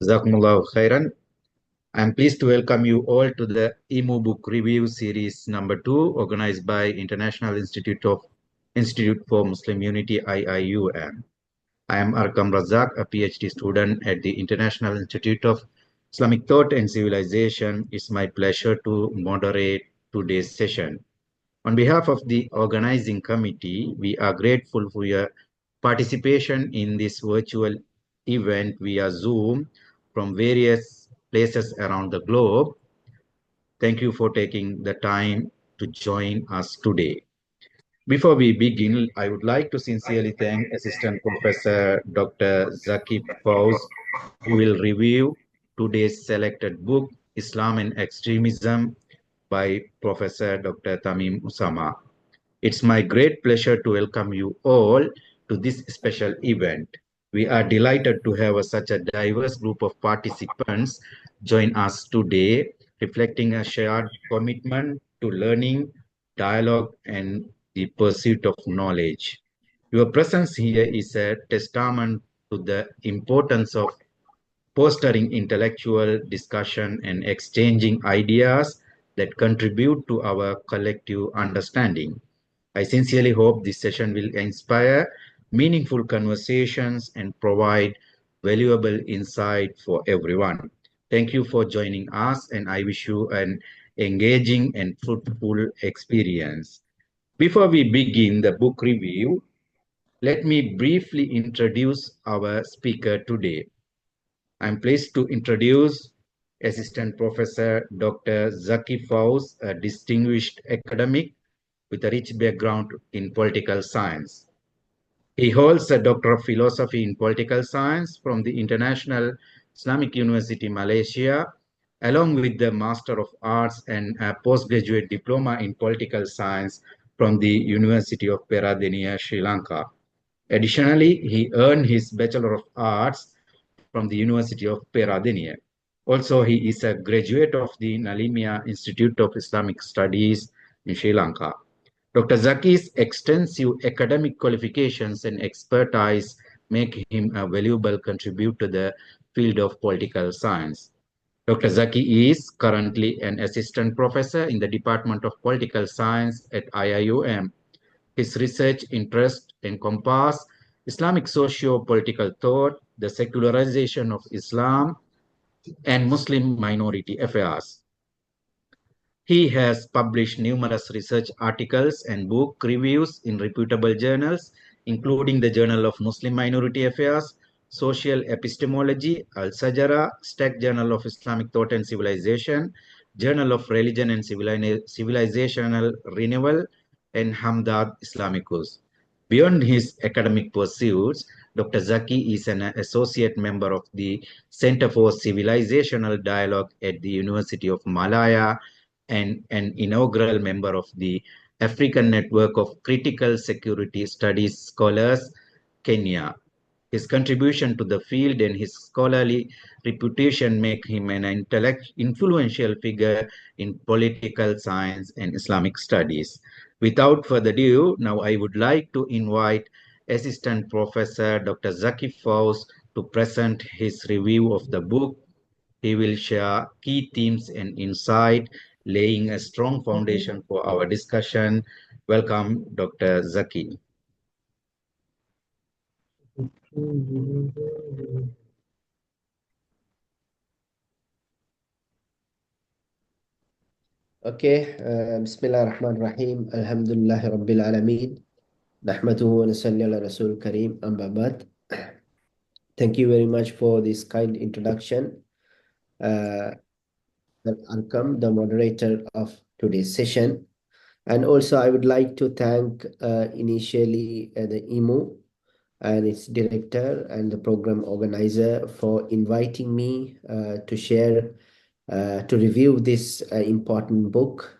Jazakumullahu khairan. I'm pleased to welcome you all to the IIMU Book Review Series number 2, organized by Institute for Muslim Unity IIUM. I am Arkam Razak, a PhD student at the International Institute of Islamic Thought and Civilization. It's my pleasure to moderate today's session. On behalf of the organizing committee, we are grateful for your participation in this virtual event via Zoom from various places around the globe. Thank you for taking the time to join us today. Before we begin, I would like to sincerely thank Assistant Professor Dr. Zaki Fauz, who will review today's selected book, Islam and Extremism, by Professor Dr. Thameem Ushama. It's my great pleasure to welcome you all to this special event. We are delighted to have such a diverse group of participants join us today, reflecting a shared commitment to learning, dialogue, and the pursuit of knowledge. Your presence here is a testament to the importance of fostering intellectual discussion and exchanging ideas that contribute to our collective understanding. I sincerely hope this session will inspire meaningful conversations and provide valuable insight for everyone. Thank you for joining us, and I wish you an engaging and fruitful experience. Before we begin the book review, let me briefly introduce our speaker today. I'm pleased to introduce Assistant Professor Dr. Zaki Fauz, a distinguished academic with a rich background in political science. He holds a Doctor of Philosophy in Political Science from the International Islamic University, Malaysia, along with the Master of Arts and a postgraduate diploma in Political Science from the University of Peradeniya, Sri Lanka. Additionally, he earned his Bachelor of Arts from the University of Peradeniya. Also, he is a graduate of the Nalimia Institute of Islamic Studies in Sri Lanka. Dr. Zaki's extensive academic qualifications and expertise make him a valuable contributor to the field of political science. Dr. Zaki is currently an assistant professor in the Department of Political Science at IIUM. His research interests encompass Islamic socio-political thought, the secularization of Islam, and Muslim minority affairs. He has published numerous research articles and book reviews in reputable journals, including the Journal of Muslim Minority Affairs, Social Epistemology, Al-Sajara, Stack Journal of Islamic Thought and Civilization, Journal of Religion and Civilizational Renewal, and Hamdad Islamicus. Beyond his academic pursuits, Dr. Zaki is an associate member of the Center for Civilizational Dialogue at the University of Malaya and an inaugural member of the African Network of Critical Security Studies Scholars, Kenya. His contribution to the field and his scholarly reputation make him an influential figure in political science and Islamic studies. Without further ado, now I would like to invite Assistant Professor Dr. Zaki Fauz to present his review of the book. He will share key themes and insight, laying a strong foundation for our discussion. Welcome, Dr. Zaki. Okay, Bismillah ar-Rahman ar-Rahim. Alhamdulillah Rabbil Alameen. Nahmaduhu wa nasalli ala Rasul Kareem. Amma ba'd. Thank you very much for this kind introduction. Arkam, the moderator of today's session. And also, I would like to thank initially the IIMU and its director and the program organizer for inviting me to share, to review this important book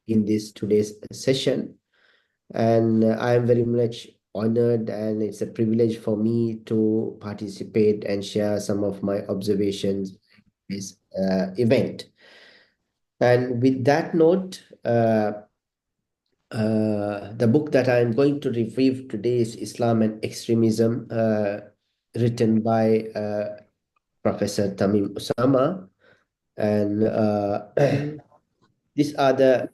in this today's session. And I am very much honored, and it's a privilege for me to participate and share some of my observations in this event. And with that note, the book that I'm going to review today is Islam and Extremism, written by Professor Thameem Ushama, and these are the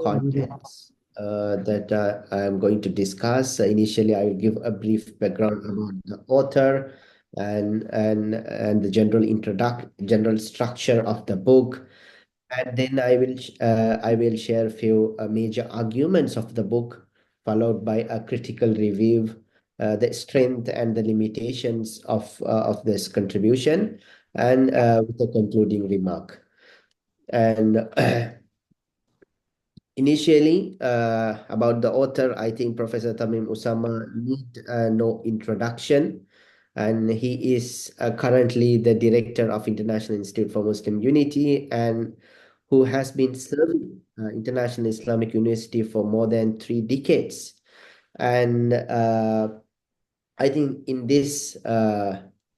contents that I am going to discuss. Initially, I will give a brief background about the author and the general structure of the book, and then I will share a few major arguments of the book, followed by a critical review, the strength and the limitations of this contribution, and with a concluding remark. And initially, about the author, I think Professor Thameem Ushama need no introduction, and he is currently the director of International Institute for Muslim Unity, and who has been serving International Islamic University for more than 3 decades. And I think in this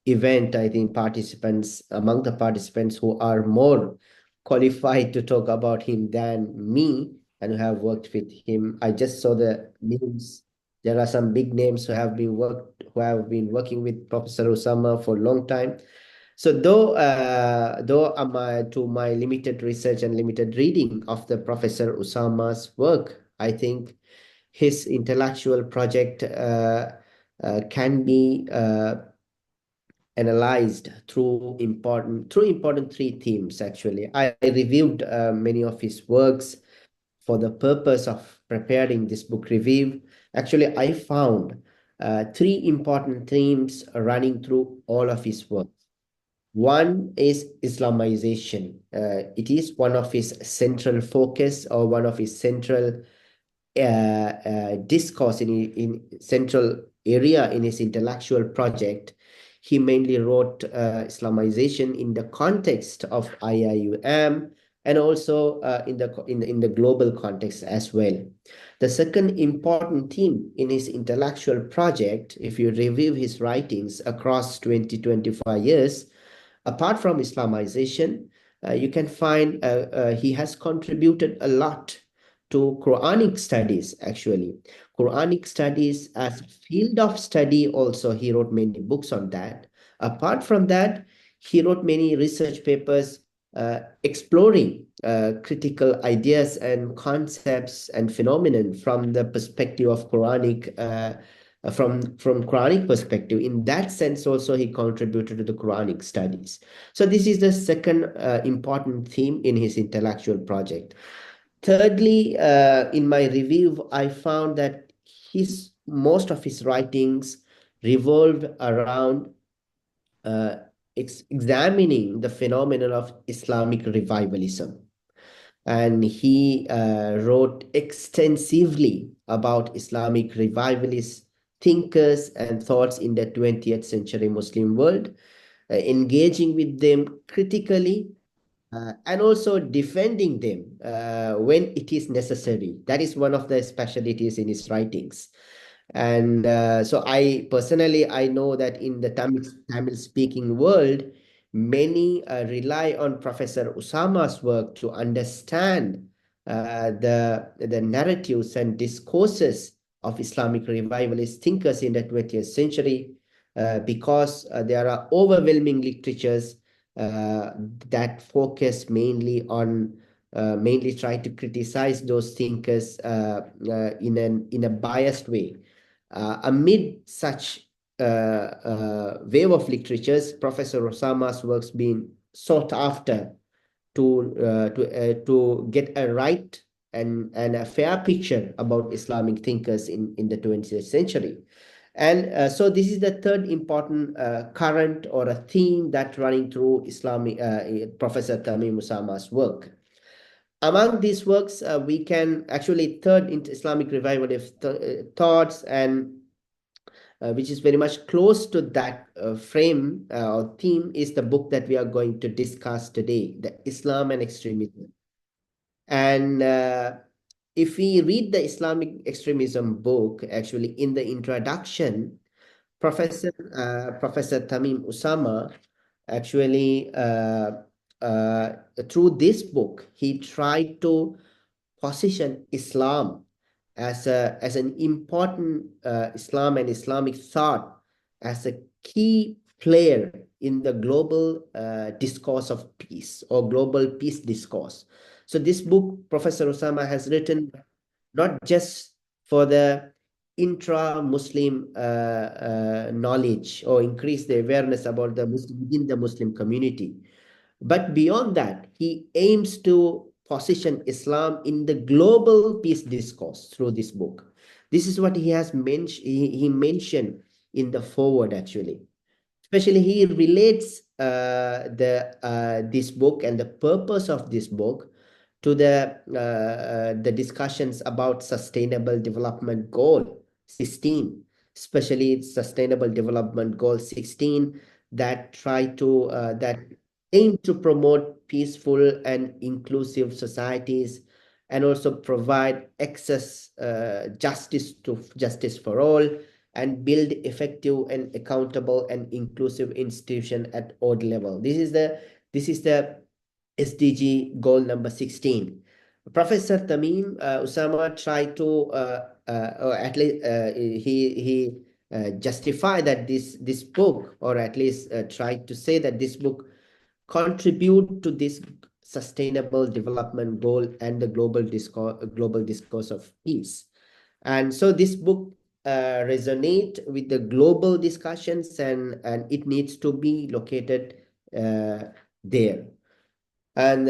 event, I think among the participants who are more qualified to talk about him than me and who have worked with him, I just saw the names. There are some big names who have been working with Professor Osama for a long time. So to my limited research and limited reading of the Professor Osama's work, I think his intellectual project can be analyzed through important 3 themes. Actually, I reviewed many of his works for the purpose of preparing this book review. Actually, I found 3 important themes running through all of his work. One is Islamization. It is one of his central focus, or one of his central discourse in central area in his intellectual project. He mainly wrote Islamization in the context of IIUM, and also in the global context as well. The second important theme in his intellectual project, if you review his writings across 20-25 years, apart from Islamization, you can find he has contributed a lot to Quranic studies, actually. Quranic studies as a field of study also, he wrote many books on that. Apart from that, he wrote many research papers exploring critical ideas and concepts and phenomenon from the perspective of from Quranic perspective. In that sense, also he contributed to the Quranic studies. So this is the second important theme in his intellectual project. Thirdly, in my review, I found that most of his writings revolved around examining the phenomenon of Islamic revivalism. And he wrote extensively about Islamic revivalist thinkers and thoughts in the 20th century Muslim world, engaging with them critically, and also defending them when it is necessary. That is one of the specialties in his writings. And so I know that in the Tamil speaking world, many rely on Professor Usama's work to understand the narratives and discourses of Islamic revivalist thinkers in the 20th century, because there are overwhelming literatures uh, that focus mainly try to criticize those thinkers in a biased way. Amid such wave of literatures, Professor Osama's works being sought after to get a right and a fair picture about Islamic thinkers in the 20th century. And so this is the third important current or a theme that running through Professor Thameem Usama's work. Among these works, we can actually third into Islamic revivalist thoughts, and which is very much close to that frame or theme, is the book that we are going to discuss today, the Islam and Extremism. And if we read the Islamic extremism book, actually in the introduction, Professor Thameem Usama actually through this book, he tried to position Islam as an important Islam and Islamic thought as a key player in the global discourse of peace or global peace discourse. So this book, Professor Usama has written not just for the intra-Muslim knowledge or increase the awareness about the Muslim within the Muslim community, but beyond that, he aims to position Islam in the global peace discourse through this book. This is what he has mentioned. He mentioned in the forward actually. Especially, he relates the this book and the purpose of this book to the discussions about Sustainable Development Goal 16, especially Sustainable Development Goal 16 that try to that aim to promote peaceful and inclusive societies and also provide access justice for all and build effective and accountable and inclusive institution at all level. This is the SDG goal number 16. Professor Thameem Usama tried to or at least he justified that this book, or at least tried to say that this book contribute to this sustainable development goal and the global discourse of peace. And so this book resonate with the global discussions, and it needs to be located there. And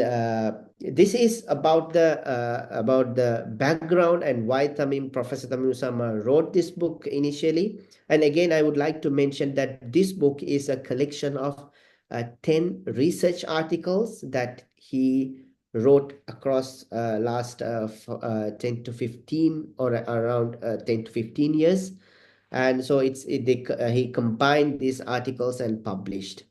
this is about the background and why Professor Thameem Usama wrote this book initially. And again, I would like to mention that this book is a collection of 10 research articles that he wrote across last 10 to 15 or around 10 to 15 years. And so he combined these articles and published.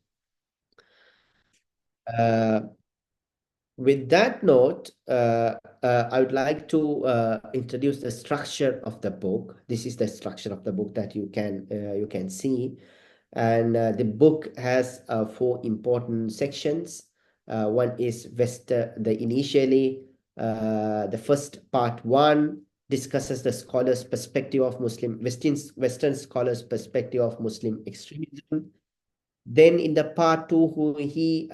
With that note, I would like to introduce the structure of the book. This is the structure of the book that you can see, and the book has 4 important sections. One is the first part 1 discusses the scholar's perspective of Western scholars' perspective of Muslim extremism. Then in the part 2, he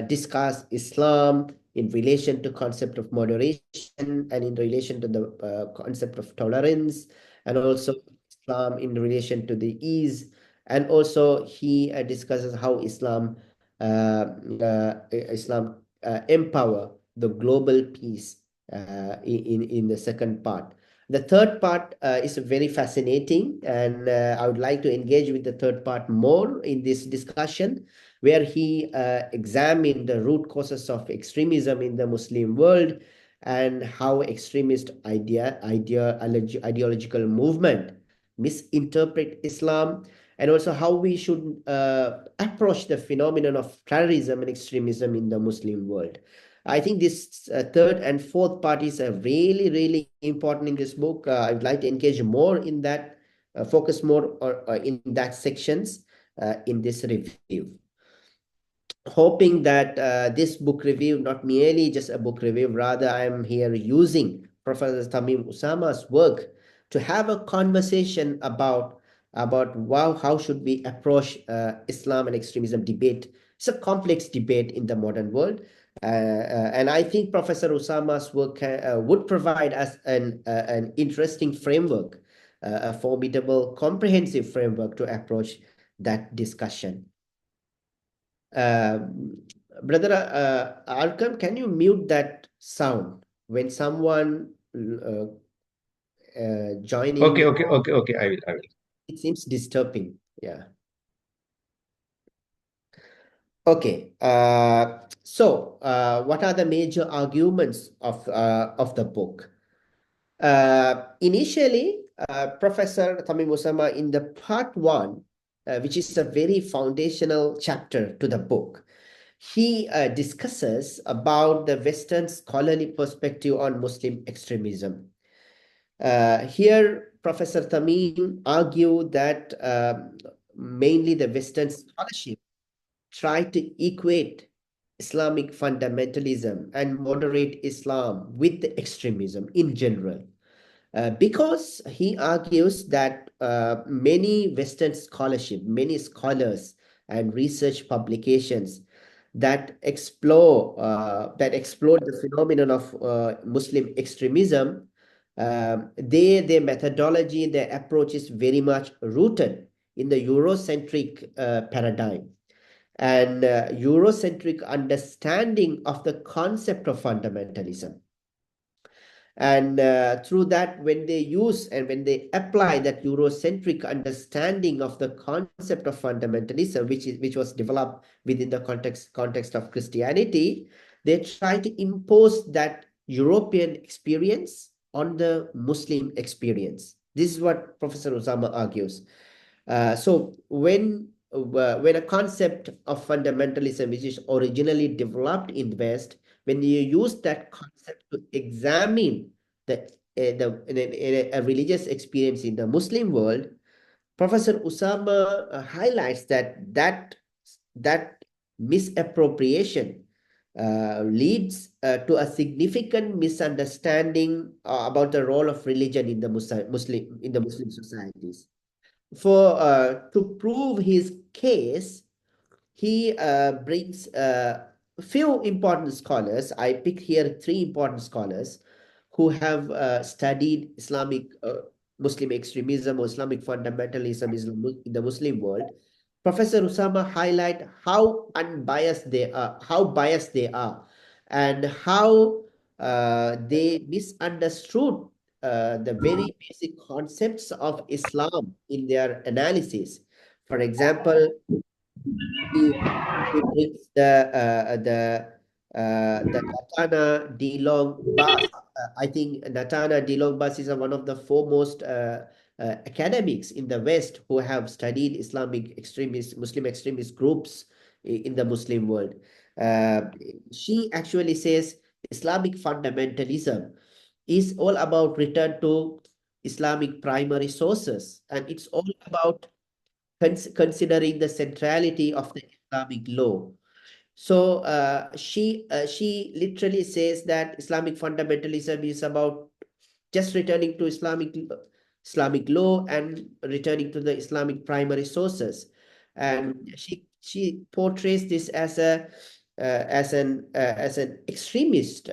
discussed Islam in relation to concept of moderation and in relation to the concept of tolerance, and also Islam in relation to the ease. And also he discusses how Islam empower the global peace in the second part. The third part is very fascinating, and I would like to engage with the third part more in this discussion, where he examined the root causes of extremism in the Muslim world and how extremist ideological movement misinterpret Islam, and also how we should approach the phenomenon of terrorism and extremism in the Muslim world. I think this third and fourth part is really, really important in this book. I would like to engage more in that, focus more in that sections in this review. Hoping that this book review, not merely just a book review, rather I am here using Professor Thameem Usama's work to have a conversation about how should we approach Islam and extremism debate. It's a complex debate in the modern world. And I think Professor Usama's work would provide us an interesting framework, a formidable, comprehensive framework to approach that discussion. Brother Arkham, can you mute that sound when someone joining? Okay. I will. It seems disturbing. Yeah. Okay. So, what are the major arguments of the book? Initially, Professor Thameem Usama, in the part 1, which is a very foundational chapter to the book, he discusses about the Western scholarly perspective on Muslim extremism. Here, Professor Thameem argued that mainly the Western scholarship try to equate Islamic fundamentalism and moderate Islam with the extremism in general. Because he argues that many scholars and research publications that explore the phenomenon of Muslim extremism. Their methodology, their approach is very much rooted in the Eurocentric paradigm and Eurocentric understanding of the concept of fundamentalism. And through that, when they use and when they apply that Eurocentric understanding of the concept of fundamentalism, which was developed within the context of Christianity, they try to impose that European experience on the Muslim experience. This is what Professor Osama argues. So when a concept of fundamentalism, which is originally developed in the West, when you use that concept to examine a religious experience in the Muslim world, Professor Usama highlights that misappropriation leads to a significant misunderstanding about the role of religion in the Muslim societies. To prove his case, he brings a few important scholars. I picked here three important scholars who have studied Islamic Muslim extremism or Islamic fundamentalism in the Muslim world. Professor Usama highlight how unbiased they are, how biased they are, and how they misunderstood the very basic concepts of Islam in their analysis. For example, he he brings the Natana de Long Bas. I think Natana de Long Bas is one of the foremost academics in the West who have studied Muslim extremist groups in the Muslim world. Uh, she actually says Islamic fundamentalism is all about return to Islamic primary sources, and it's all about considering the centrality of the Islamic law. So she literally says that Islamic fundamentalism is about just returning to Islamic law and returning to the Islamic primary sources. And she portrays this as an extremist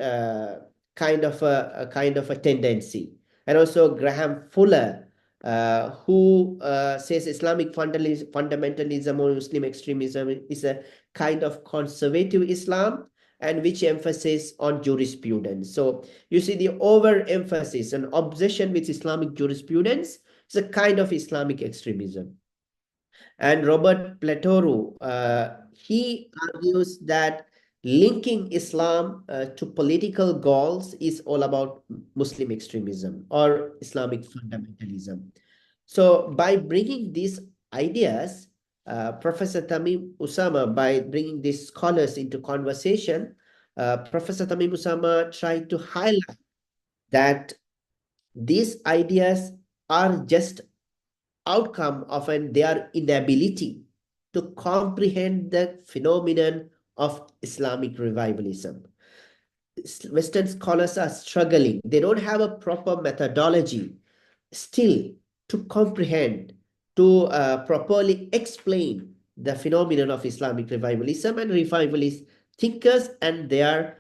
kind of a tendency. And also Graham Fuller, who says Islamic fundamentalism or Muslim extremism is a kind of conservative Islam and which emphasis on jurisprudence. So you see the overemphasis and obsession with Islamic jurisprudence is a kind of Islamic extremism. And Robert Platoru, he argues that linking Islam to political goals is all about Muslim extremism or Islamic fundamentalism. So by bringing these ideas, Professor Thameem Ushama, by bringing these scholars into conversation, Professor Thameem Ushama tried to highlight that these ideas are just outcome of their inability to comprehend the phenomenon of Islamic revivalism. Western scholars are struggling. They don't have a proper methodology still to comprehend, to properly explain the phenomenon of Islamic revivalism and revivalist thinkers and their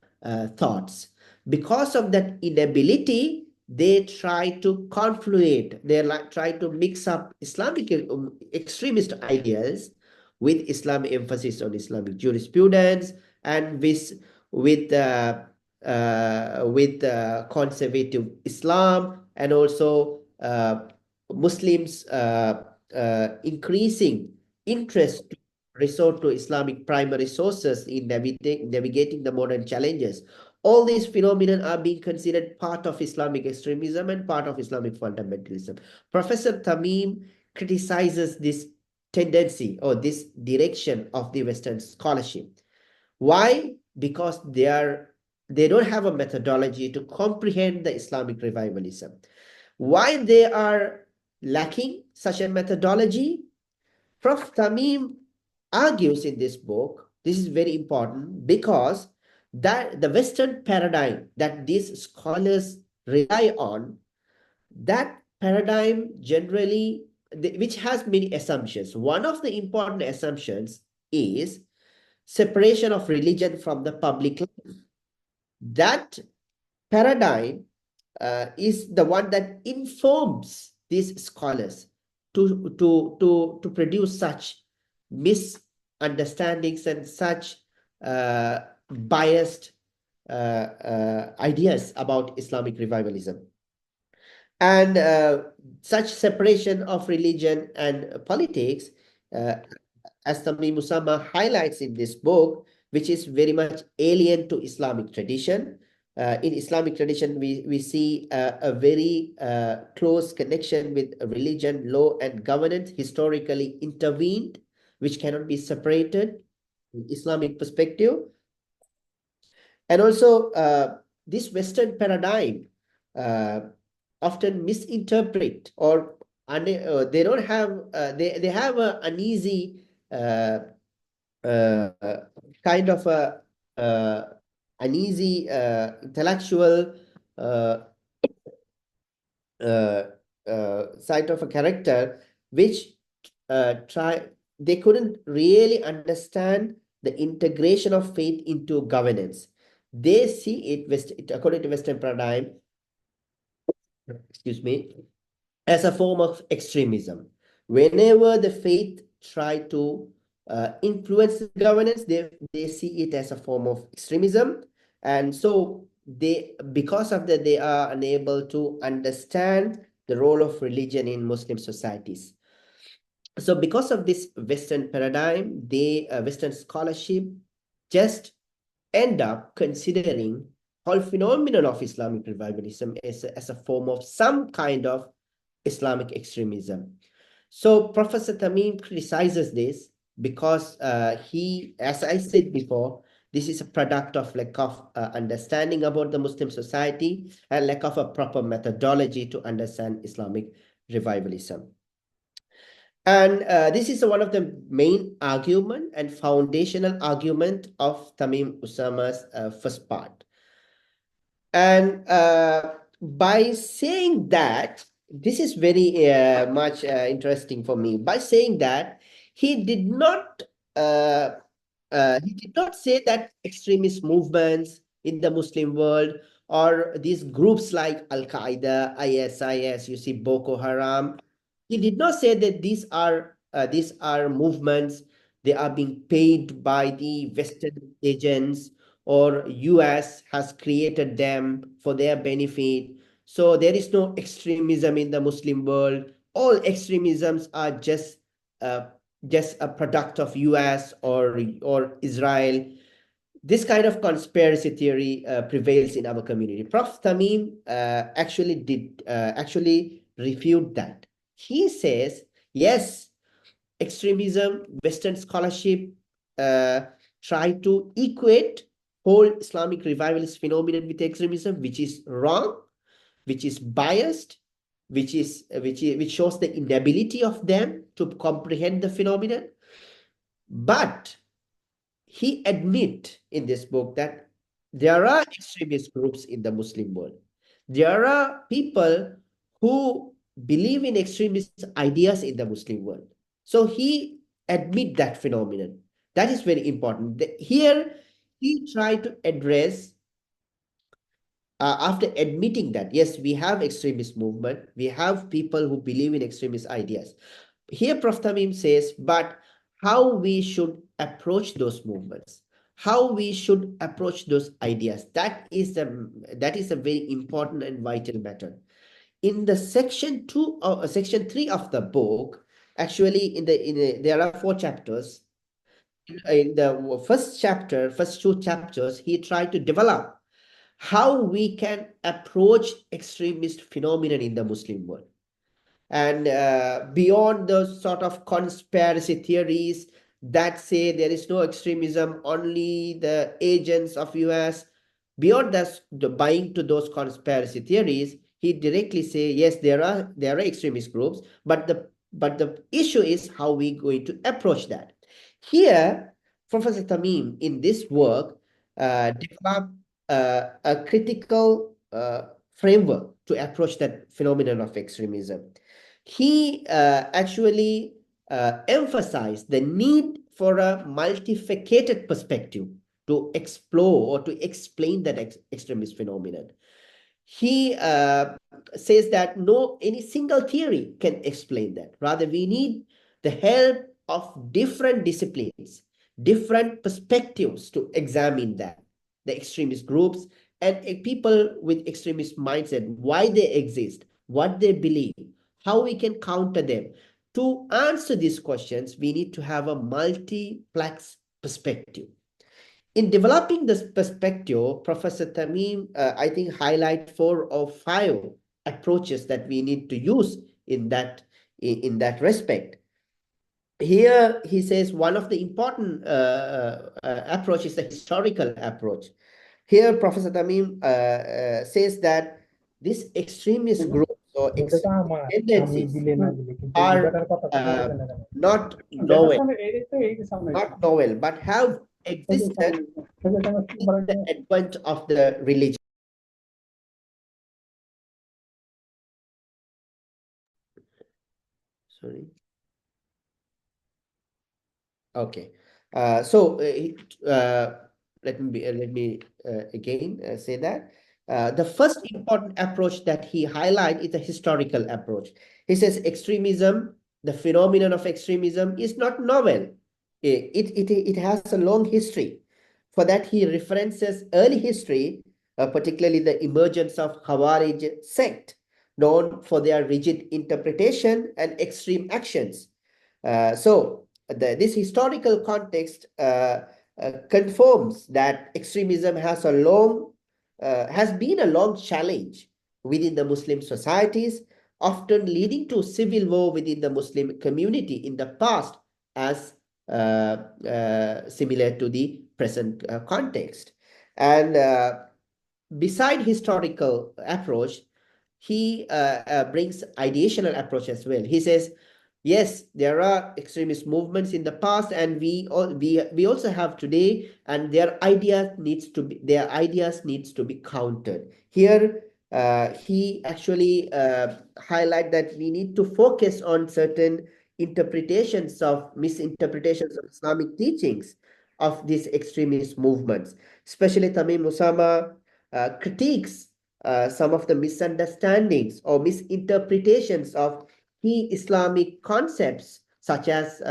thoughts. Because of that inability, they try to confluate, try to mix up Islamic extremist ideas with Islam emphasis on Islamic jurisprudence and with conservative Islam, and also Muslims increasing interest to resort to Islamic primary sources in navigating the modern challenges. All these phenomena are being considered part of Islamic extremism and part of Islamic fundamentalism. Professor Thameem criticizes this tendency or this direction of the Western scholarship. Why? Because they don't have a methodology to comprehend the Islamic revivalism. Why they are lacking such a methodology? Prof. Thameem argues in this book, this is very important because that the Western paradigm that these scholars rely on, that paradigm generally, which has many assumptions. One of the important assumptions is separation of religion from the public life. That paradigm is the one that informs these scholars to produce such misunderstandings and such biased ideas about Islamic revivalism. And such separation of religion and politics, uh, as Thameem Ushama highlights in this book, which is very much alien to Islamic tradition. In Islamic tradition, we see a very close connection with religion, law, and governance historically intervened, which cannot be separated in Islamic perspective. And also, this Western paradigm uh, often misinterpret or they don't have they have a uneasy uh, kind of a uh, uneasy intellectual uh, uh, side of a character, which try they couldn't really understand the integration of faith into governance. They see it according to Western paradigm, excuse me, as a form of extremism. Whenever the faith try to influence the governance, they see it as a form of extremism. And so because of that, they are unable to understand the role of religion in Muslim societies. So because of this Western paradigm, Western scholarship just end up considering whole phenomenon of Islamic revivalism as a form of some kind of Islamic extremism. So Professor Thameem criticizes this because he, as I said before, this is a product of lack of understanding about the Muslim society and lack of a proper methodology to understand Islamic revivalism. And this is one of the main argument and foundational argument of Thameem Usama's first part. And by saying that, this is very much interesting for me. By saying that, he did not say that extremist movements in the Muslim world or these groups like Al Qaeda, ISIS, you see Boko Haram. He did not say that these are movements. They are being paid by the Western agents or US has created them for their benefit. So there is no extremism in the Muslim world. All extremisms are just a product of US or Israel. This kind of conspiracy theory prevails in our community. Prof. Thameem actually refute that. He says, yes, extremism, Western scholarship uh, try to equate whole Islamic revivalist phenomenon with extremism, which is wrong, which is biased, which shows the inability of them to comprehend the phenomenon. But he admit in this book that there are extremist groups in the Muslim world. There are people who believe in extremist ideas in the Muslim world. So he admit that phenomenon. That is very important. Here he tried to address after admitting that yes, we have extremist movement, we have people who believe in extremist ideas. Here Prof. Thameem says, but how we should approach those movements, how we should approach those ideas, that is a very important and vital matter. In the section 2 or section 3 of the book, actually there are 4 chapters. In the first 2 chapters, he tried to develop how we can approach extremist phenomenon in the Muslim world. And beyond those sort of conspiracy theories that say there is no extremism, only the agents of US, beyond that, the buying to those conspiracy theories, he directly say, yes, there are extremist groups, but the issue is how we going to approach that. Here, Professor Thameem, in this work, developed a critical framework to approach that phenomenon of extremism. He actually emphasized the need for a multifaceted perspective to explore or to explain that extremist phenomenon. He says that no any single theory can explain that. Rather, we need the help of different disciplines, different perspectives to examine that, the extremist groups and people with extremist mindset, why they exist, what they believe, how we can counter them. To answer these questions, we need to have a multiplex perspective. In developing this perspective, Professor Thameem, I think, highlight 4 or 5 approaches that we need to use in that respect. Here, he says one of the important approach is the historical approach. Here, Professor Thameem says that these extremist groups or extremist tendencies are not novel, but have existed since the advent of the religion. Sorry. Okay. Let me again say that the first important approach that he highlights is the historical approach. He says extremism, the phenomenon of extremism, is not novel. It has a long history. For that, he references early history, particularly the emergence of Khawarij sect, known for their rigid interpretation and extreme actions. This historical context confirms that extremism has been a long challenge within the Muslim societies, often leading to civil war within the Muslim community in the past, as similar to the present context. And beside historical approach, he brings ideational approach as well. He says, yes, there are extremist movements in the past, and we also have today, and their ideas needs to be countered. Here, he actually highlight that we need to focus on certain misinterpretations of Islamic teachings of these extremist movements. Especially Thameem Ushama critiques some of the misunderstandings or misinterpretations of key Islamic concepts such as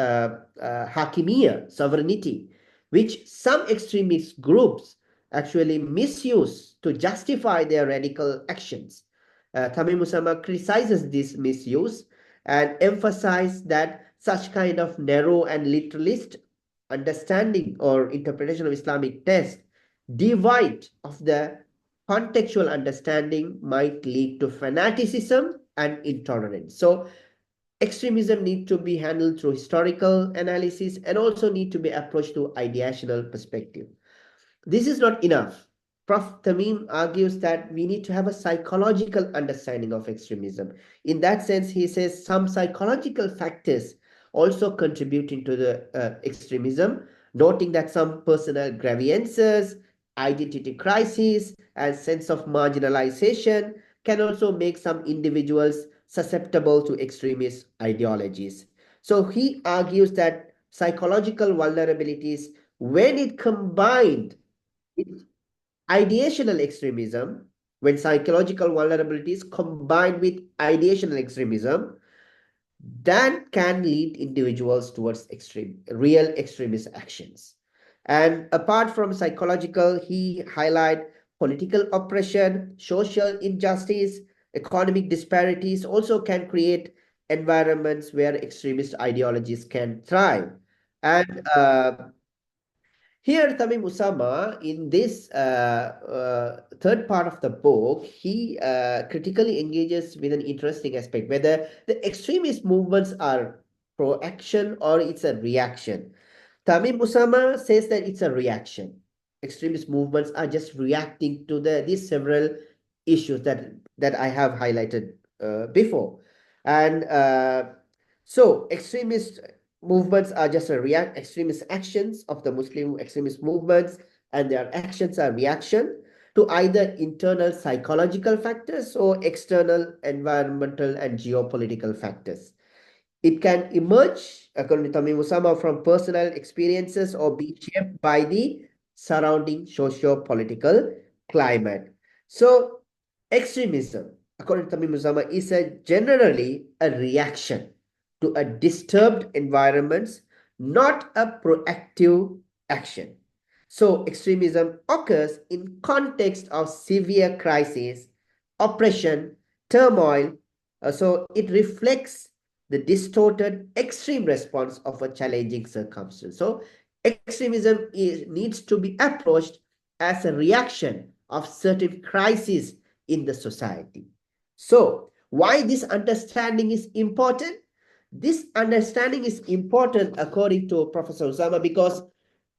hakimiyya, sovereignty, which some extremist groups actually misuse to justify their radical actions. Thameem Ushama criticizes this misuse and emphasizes that such kind of narrow and literalist understanding or interpretation of Islamic text, devoid of the contextual understanding, might lead to fanaticism and intolerance. So extremism need to be handled through historical analysis and also need to be approached through ideational perspective. This is not enough. Prof. Thameem argues that we need to have a psychological understanding of extremism. In that sense, he says some psychological factors also contributing to the extremism, noting that some personal grievances, identity crises, and sense of marginalization can also make some individuals susceptible to extremist ideologies. So he argues that psychological vulnerabilities, when it combined with ideational extremism, when psychological vulnerabilities combined with ideational extremism, that can lead individuals towards real extremist actions. And apart from psychological, he highlight political oppression, social injustice, economic disparities also can create environments where extremist ideologies can thrive. And here, Thameem Ushama, in this third part of the book, he critically engages with an interesting aspect, whether the extremist movements are pro-action or it's a reaction. Thameem Ushama says that it's a reaction. Extremist movements are just reacting to these several issues that I have highlighted before. And so extremist movements are just extremist actions of the Muslim extremist movements, and their actions are reaction to either internal psychological factors or external environmental and geopolitical factors. It can emerge, according to Thameem Ushama, from personal experiences or be shaped by the surrounding socio-political climate. So, extremism, according to Thameem Ushama, is generally a reaction to a disturbed environment, not a proactive action. So, extremism occurs in context of severe crisis, oppression, turmoil. So, it reflects the distorted extreme response of a challenging circumstance. So, needs to be approached as a reaction of certain crises in the society. So, why this understanding is important? This understanding is important according to Professor Usama because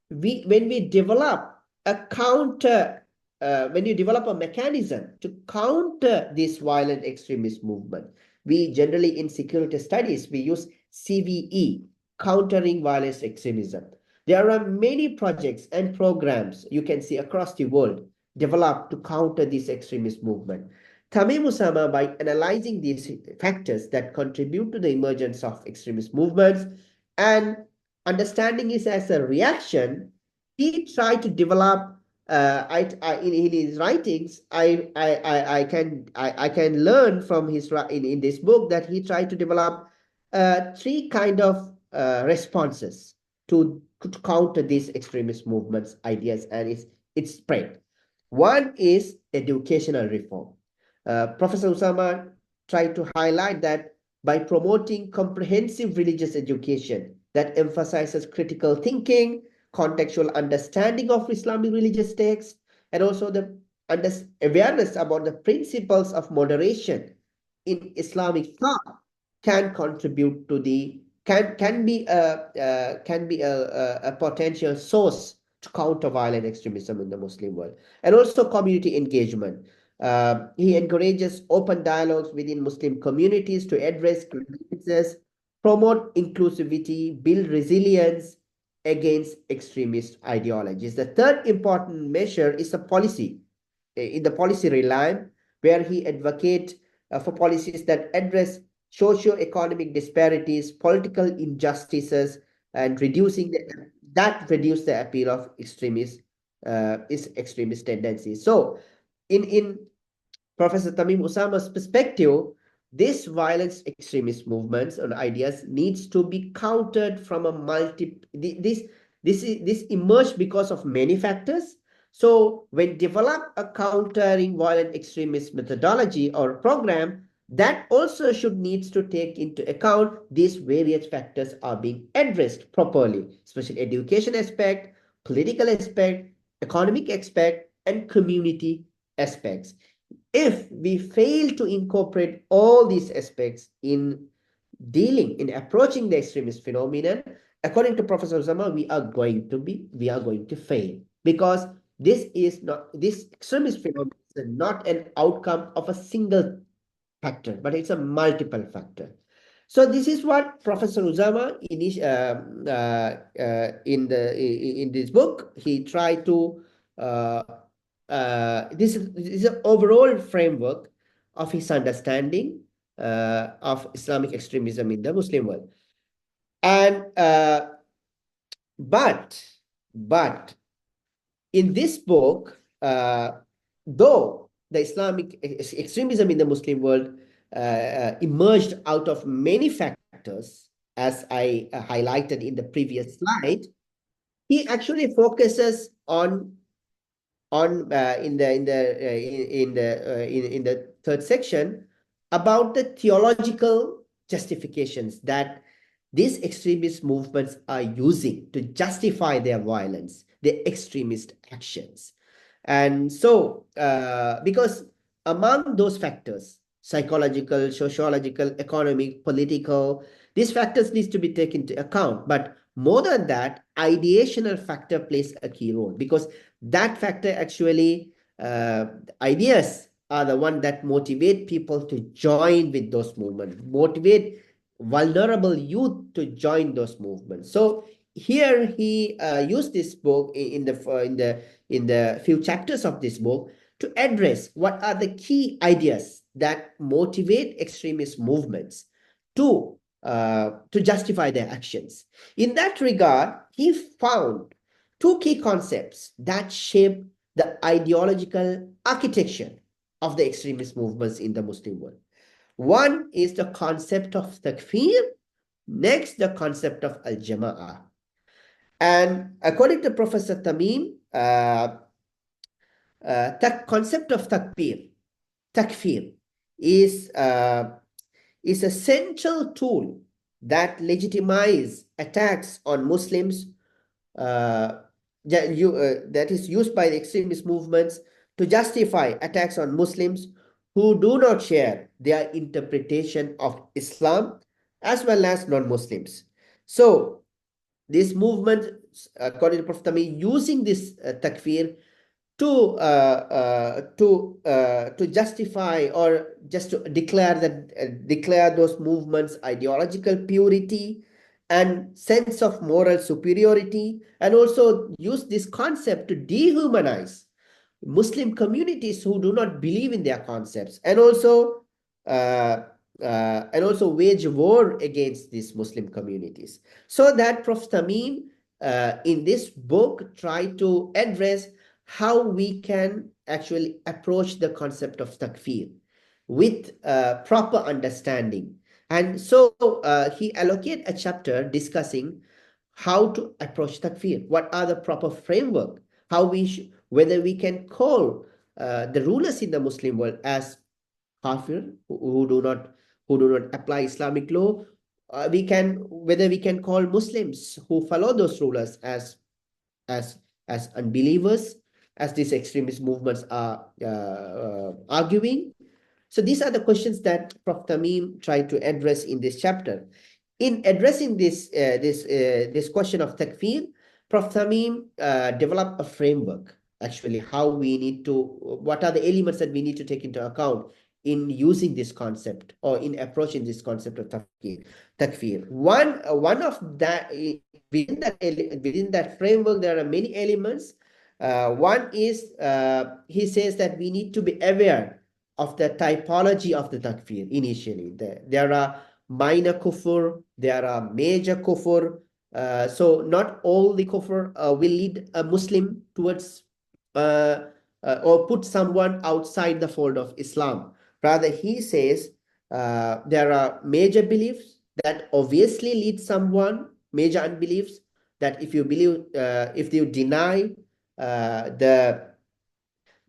when we develop a counter when you develop a mechanism to counter this violent extremist movement, we generally in security studies we use CVE, countering violent extremism. There are many projects and programs you can see across the world developed to counter this extremist movement. Thameem Ushama, by analyzing these factors that contribute to the emergence of extremist movements and understanding it as a reaction, he tried to develop. In his writings, I can learn from his in this book that he tried to develop three kind of responses to counter these extremist movements, ideas, and its spread. One is educational reform. Professor Usama tried to highlight that by promoting comprehensive religious education that emphasizes critical thinking, contextual understanding of Islamic religious texts, and also the awareness about the principles of moderation in Islamic thought can contribute to the can be a potential source to counter violent extremism in the Muslim world, and also community engagement. He encourages open dialogues within Muslim communities to address grievances, promote inclusivity, build resilience against extremist ideologies. The third important measure is a policy, in the policy realm, where he advocates for policies that address socio-economic disparities, political injustices, and that reduce the appeal of extremist tendencies. So, in Professor Thameem Usama's perspective, this violence extremist movements and ideas needs to be countered from a this emerged because of many factors. So when develop a countering violent extremist methodology or program, that also should needs to take into account these various factors are being addressed properly, especially education aspect, political aspect, economic aspect, and community aspects. If we fail to incorporate all these aspects in approaching the extremist phenomenon, according to Professor Zama, we are going to fail because this extremist phenomenon is not an outcome of a single factor, but it's a multiple factor. So this is what Professor Uzama in this book he tried to uh, this is an overall framework of his understanding of Islamic extremism in the Muslim world. And but but in this book, though the Islamic extremism in the Muslim world emerged out of many factors, as I highlighted in the previous slide, he actually focuses on in the third section about the theological justifications that these extremist movements are using to justify their violence, their extremist actions. And so, because among those factors, psychological, sociological, economic, political, these factors needs to be taken into account. But more than that, ideational factor plays a key role because that factor actually, ideas are the one that motivate people to join with those movements, motivate vulnerable youth to join those movements. So here he used this book in the few chapters of this book to address what are the key ideas that motivate extremist movements to to justify their actions. In that regard, he found two key concepts that shape the ideological architecture of the extremist movements in the Muslim world. One is the concept of takfir, next, the concept of al jama'ah. And according to Professor Thameem, the concept of takfir is a central tool that legitimizes attacks on Muslims that is used by the extremist movements to justify attacks on Muslims who do not share their interpretation of Islam as well as non-Muslims. So this movement, according to Prophet Tami, using this takfir to justify or just to declare that declare those movements ideological purity and sense of moral superiority, and also use this concept to dehumanize Muslim communities who do not believe in their concepts, uh, and also wage war against these Muslim communities. So that Prof. Tamim in this book tried to address how we can actually approach the concept of takfir with proper understanding. And so he allocated a chapter discussing how to approach takfir, what are the proper framework, how whether we can call the rulers in the Muslim world as kafir who do not apply Islamic law. We can whether we can call Muslims who follow those rulers as as unbelievers, as these extremist movements are arguing. So these are the questions that Prof. Tamim tried to address in this chapter. In addressing this question of takfir, Prof. Tamim developed a framework, actually, how we need to, what are the elements that we need to take into account in using this concept or in approaching this concept of takfir. One of that, within that framework, there are many elements. One is he says that we need to be aware of the typology of the takfir initially. There are minor kufr, there are major kufr. So not all the kufr will lead a Muslim towards or put someone outside the fold of Islam. Rather, he says there are major beliefs that obviously lead someone, major unbeliefs, that if you believe, if you deny the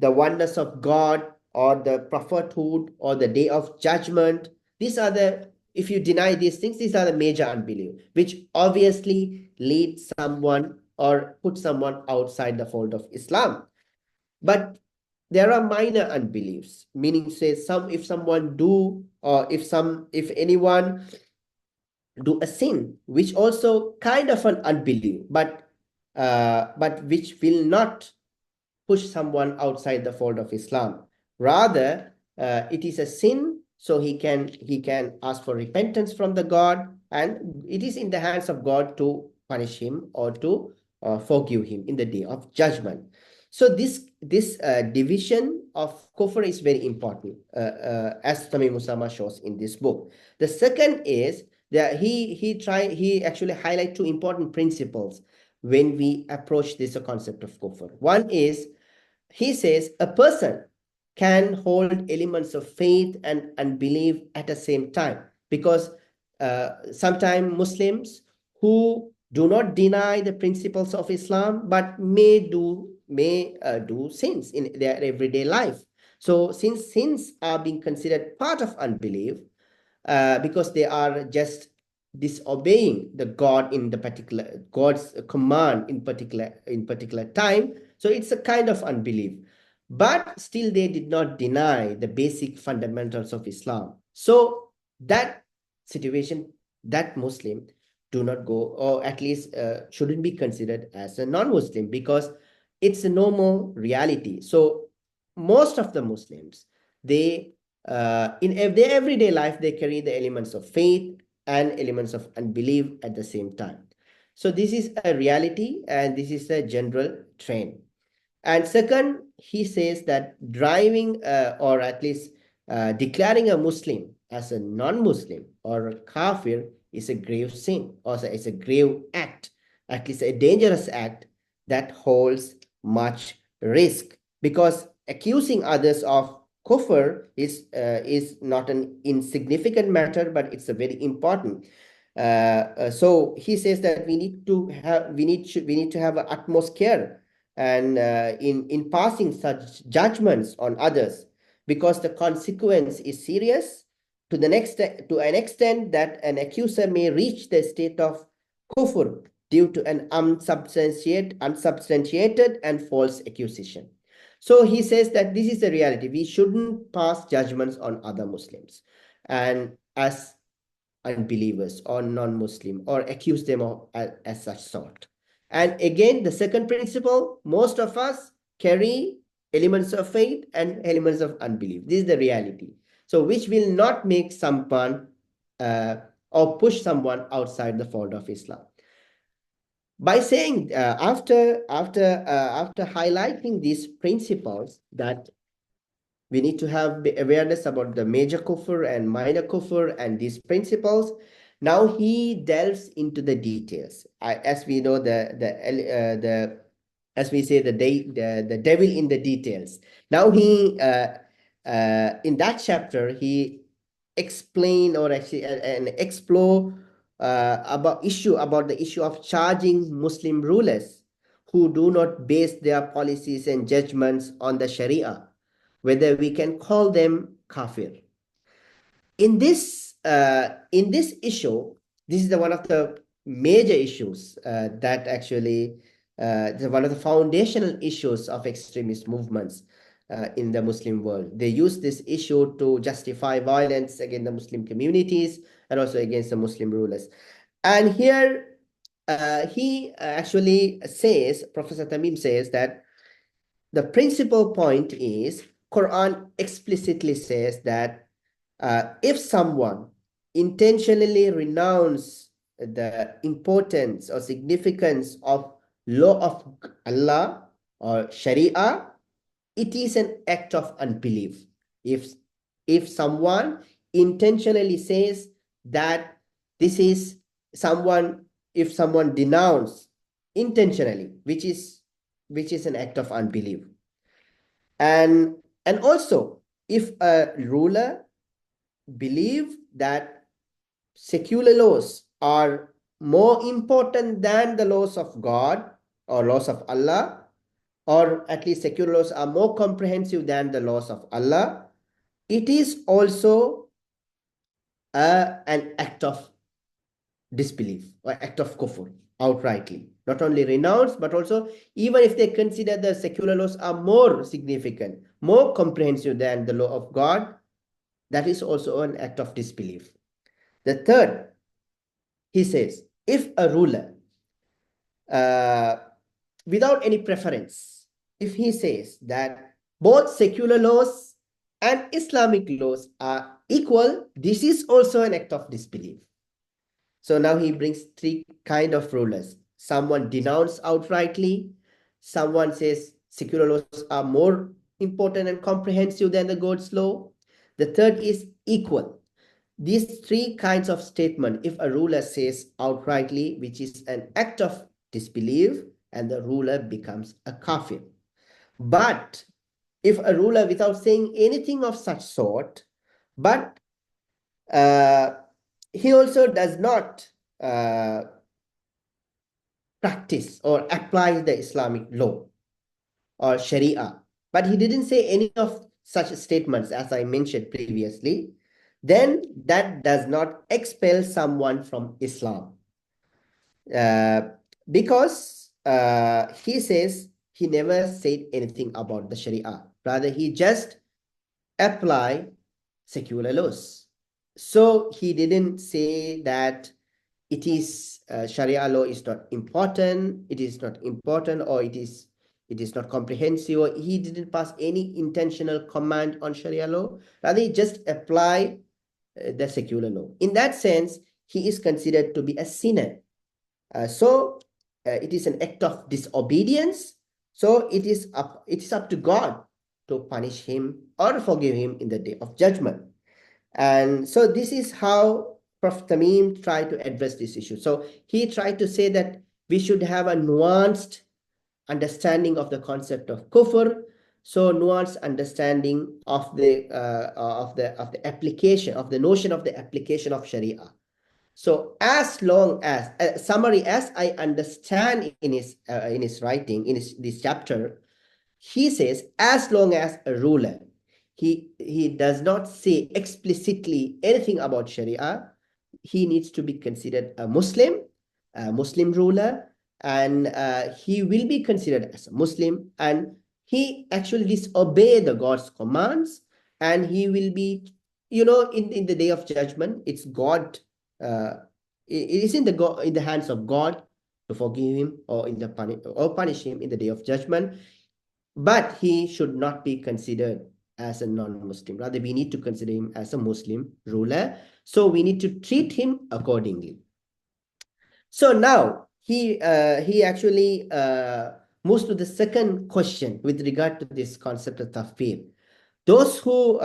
oneness of God or the prophethood or the day of judgment, these are if you deny these things, these are the major unbelief, which obviously lead someone or put someone outside the fold of Islam. But there are minor unbeliefs, meaning say if someone do, or if anyone do a sin, which also kind of an unbelief, but which will not push someone outside the fold of Islam. Rather, it is a sin, so he can ask for repentance from the God, and it is in the hands of God to punish him or to forgive him in the day of judgment. So this division of kufr is very important, as Thameem Ushama shows in this book. The second is that he actually highlight two important principles when we approach this concept of kufr. One is, he says, a person can hold elements of faith and unbelief at the same time, because sometimes Muslims who do not deny the principles of Islam but may do sins in their everyday life. So since sins are being considered part of unbelief, because they are just disobeying the God in the particular God's command in particular time, so it's a kind of unbelief. But still they did not deny the basic fundamentals of Islam. So that situation, that Muslim do not go, or at least shouldn't be considered as a non-Muslim, because it's a normal reality. So most of the Muslims, they in their everyday life, they carry the elements of faith and elements of unbelief at the same time. So this is a reality, and this is a general trend. And second, he says that driving or at least declaring a Muslim as a non-Muslim or a kafir is a grave sin, or it's a grave act, at least a dangerous act that holds much risk, because accusing others of kufr is not an insignificant matter, but it's a very important. So he says that we need to have utmost care and in passing such judgments on others, because the consequence is serious to an extent that an accuser may reach the state of kufr due to an unsubstantiated and false accusation. So he says that this is the reality. We shouldn't pass judgments on other Muslims and as unbelievers or non-Muslim, or accuse them of as such sort. And again, the second principle, most of us carry elements of faith and elements of unbelief. This is the reality. So which will not make someone or push someone outside the fold of Islam. By saying after highlighting these principles, that we need to have awareness about the major kufr and minor kufr and these principles. Now he delves into the details. As we know, the as we say, the devil in the details. Now he in that chapter he explain, or actually and explore about the issue of charging Muslim rulers who do not base their policies and judgments on the Sharia, whether we can call them kafir. In this issue, this is one of the major issues that actually one of the foundational issues of extremist movements in the Muslim world. They use this issue to justify violence against the Muslim communities and also against the Muslim rulers. And here he actually says, Professor Thameem says that the principal point is Quran explicitly says that if someone intentionally renounce the importance or significance of law of Allah or Sharia, it is an act of unbelief. If someone intentionally says that this is someone, if someone denounce intentionally, which is an act of unbelief. And also, if a ruler believe that secular laws are more important than the laws of God or laws of Allah, or at least secular laws are more comprehensive than the laws of Allah, it is also an act of disbelief or act of kufr outrightly. Not only renounce, but also even if they consider the secular laws are more significant, more comprehensive than the law of God, that is also an act of disbelief. The third, he says, if a ruler, without any preference, if he says that both secular laws and Islamic laws are equal, this is also an act of disbelief. So now he brings three kind of rulers. Someone denounce outrightly, someone says secular laws are more important and comprehensive than the God's law. The third is equal. These three kinds of statement, if a ruler says outrightly, which is an act of disbelief, and the ruler becomes a kafir. But if a ruler, without saying anything of such sort, but he also does not practice or apply the Islamic law or Sharia, but he didn't say any of such statements as I mentioned previously, then that does not expel someone from Islam. Because he says he never said anything about the Sharia. Rather, he just apply secular laws. So he didn't say that it is Sharia law is not important, it is not important, or it is not comprehensive, or he didn't pass any intentional command on Sharia law. Rather, he just apply the secular law. In that sense, he is considered to be a sinner. So it is an act of disobedience. So it is up to God to punish him or forgive him in the day of judgment. And so this is how Prof. Thameem tried to address this issue. So he tried to say that we should have a nuanced understanding of the concept of kufr, so nuanced understanding of the application of the notion of the application of Sharia. So as long as summary, as I understand in his writing in this chapter, he says as long as a ruler he does not say explicitly anything about Sharia, he needs to be considered a Muslim ruler, and he will be considered as a Muslim, and he actually disobey the God's commands, and he will be, in the day of judgment, it's God, it is in the hands of God to forgive him or punish him in the day of judgment. But he should not be considered as a non-Muslim. Rather, we need to consider him as a Muslim ruler. So we need to treat him accordingly. So now he actually moves to the second question with regard to this concept of tafsir. Those who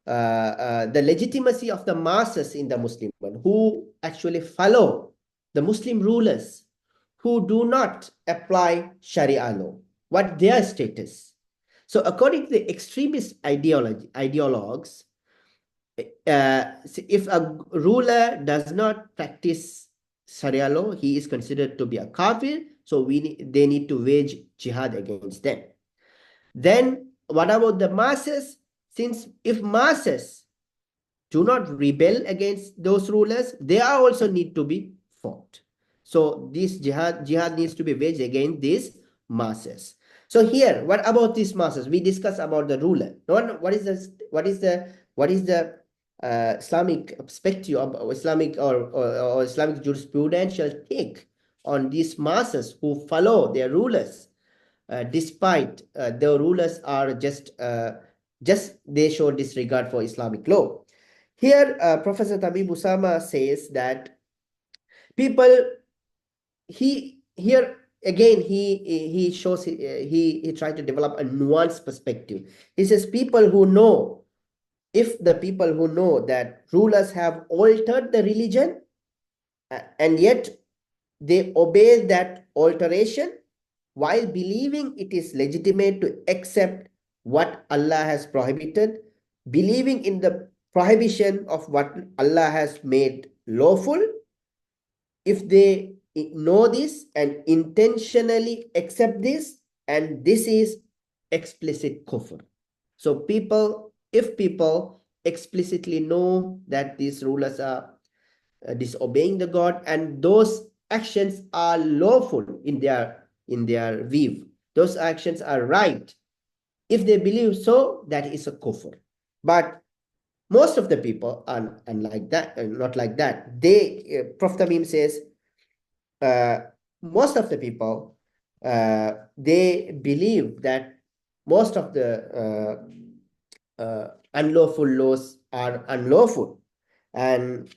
the legitimacy of the masses in the Muslim world, who actually follow the Muslim rulers, who do not apply Sharia law, what their status. So according to the extremist ideologues, if a ruler does not practice Sharia law, he is considered to be a kafir, so they need to wage jihad against them. Then what about the masses? Since if masses do not rebel against those rulers, they are also need to be fought. So this jihad needs to be waged against these masses. So here, what about these masses? We discuss about the ruler. What is the Islamic perspective of Islamic or Islamic jurisprudential take on these masses who follow their rulers, despite the rulers are just they show disregard for Islamic law. Here, Professor Thameem Ushama says that people, here again, he shows, he tried to develop a nuanced perspective. He says people who know, if the people who know that rulers have altered the religion, and yet they obey that alteration while believing it is legitimate to accept what Allah has prohibited, believing in the prohibition of what Allah has made lawful, if they know this and intentionally accept this, and this is explicit kufr. So if people explicitly know that these rulers are disobeying the God, and those actions are lawful in their view, those actions are right, if they believe so, that is a kufr. But most of the people are unlike that, not like that. Prof. Thameem says, most of the people, they believe that most of the unlawful laws are unlawful, and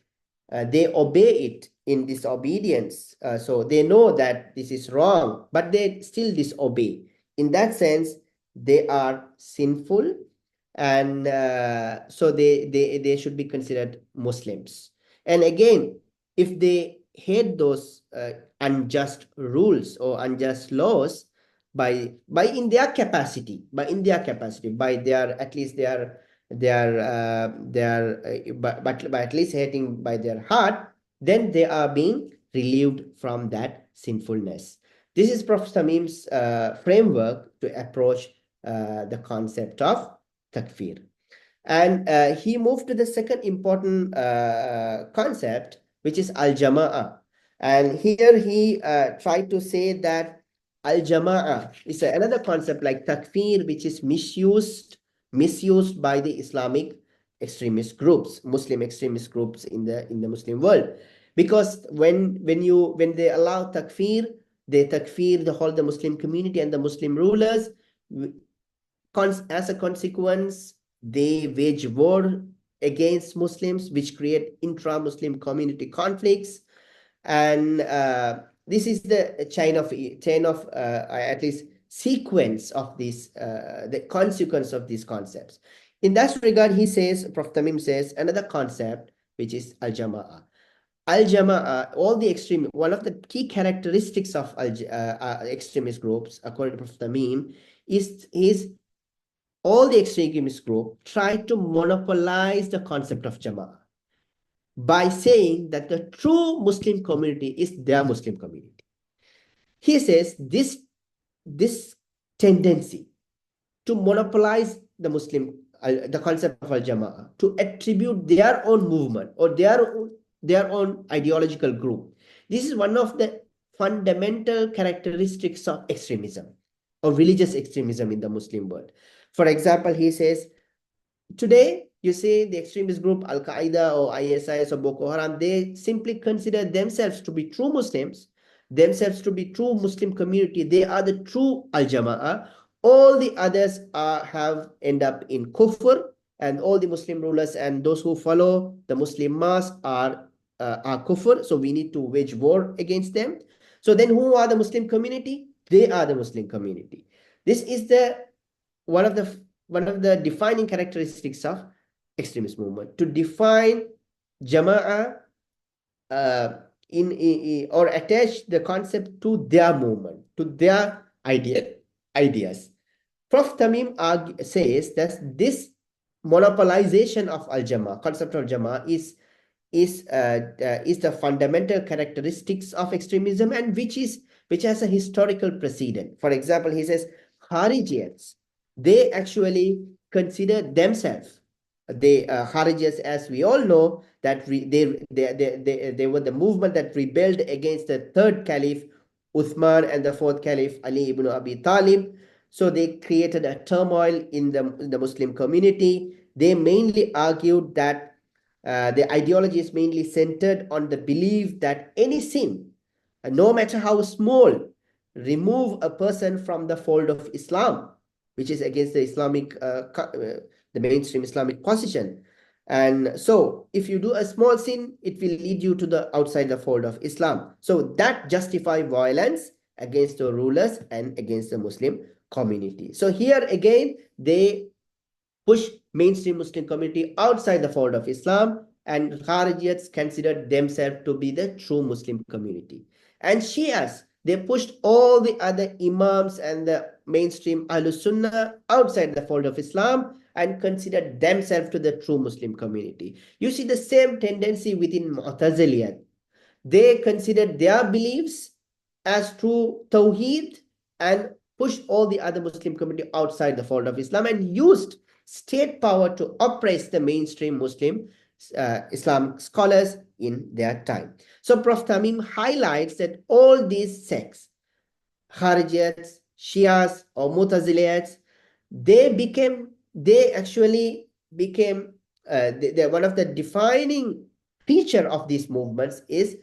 they obey it in disobedience. So they know that this is wrong, but they still disobey. In that sense, they are sinful, and so they should be considered Muslims. And again, if they hate those unjust rules or unjust laws, by in their capacity, by their, at least but by at least hating by their heart, then they are being relieved from that sinfulness. This is Prof. Thameem's framework to approach the concept of takfir. And he moved to the second important concept, which is al-jama'ah. And here he tried to say that al-jama'ah is another concept like takfir, which is misused by the Islamic extremist groups, Muslim extremist groups in the Muslim world. Because when they allow takfir, they takfir the Muslim community and the Muslim rulers. As a consequence, they wage war against Muslims, which create intra-Muslim community conflicts. And this is the chain of at least sequence of this, the consequence of these concepts. In that regard, he says, Prof. Thameem says, another concept which is Al-Jama'ah. Al-Jama'ah, all the extreme, one of the key characteristics of extremist groups, according to Prophet Thameem, is all the extremist group try to monopolize the concept of Jama'ah by saying that the true Muslim community is their Muslim community. He says this tendency to monopolize the concept of al-Jama'ah, to attribute their own movement or their own ideological group. This is one of the fundamental characteristics of extremism or religious extremism in the Muslim world. For example, he says, today, you see the extremist group Al-Qaeda or ISIS or Boko Haram, they simply consider themselves to be true Muslims, themselves to be true Muslim community. They are the true Al-Jama'ah. All the others have end up in kufr, and all the Muslim rulers and those who follow the Muslim mass are kufr. So we need to wage war against them. So then who are the Muslim community? They are the Muslim community. This is the one of the defining characteristics of extremist movement, to define Jama'ah or attach the concept to their movement, to their ideas. Prof. Thameem says that this monopolization of al-Jama'ah, concept of Jama'ah, is the fundamental characteristics of extremism, and which has a historical precedent. For example, he says Kharijians, they actually consider themselves, Kharijians, as we all know, that they were the movement that rebelled against the third caliph Uthman and the fourth caliph Ali ibn Abi Talib. So they created a turmoil in the Muslim community. They mainly argued that the ideology is mainly centered on the belief that any sin, no matter how small, remove a person from the fold of Islam, which is against the the mainstream Islamic position. And so if you do a small sin, it will lead you to the outside the fold of Islam. So that justify violence against the rulers and against the Muslim community. So here again, they push mainstream Muslim community outside the fold of Islam, and Kharijiyats considered themselves to be the true Muslim community. And Shias, they pushed all the other Imams and the mainstream Ahlus Sunnah outside the fold of Islam and considered themselves to the true Muslim community. You see the same tendency within Mu'taziliyat. They considered their beliefs as true Tawheed and pushed all the other Muslim community outside the fold of Islam and used state power to oppress the mainstream Muslim Islamic scholars in their time. So Prof. Thameem highlights that all these sects, Kharijiyats, Shias or Mu'taziliyats, they actually became one of the defining feature of these movements is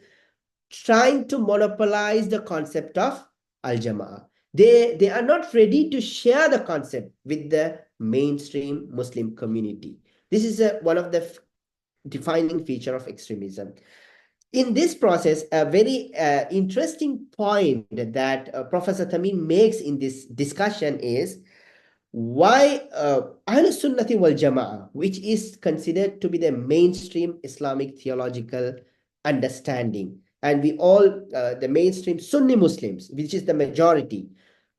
trying to monopolize the concept of al-Jama'ah. They are not ready to share the concept with the mainstream Muslim community. This is one of the defining feature of extremism. In this process, a very interesting point that Professor Thameem makes in this discussion is why Ahl Sunnati wal Jama'ah, which is considered to be the mainstream Islamic theological understanding, and we all, the mainstream Sunni Muslims, which is the majority,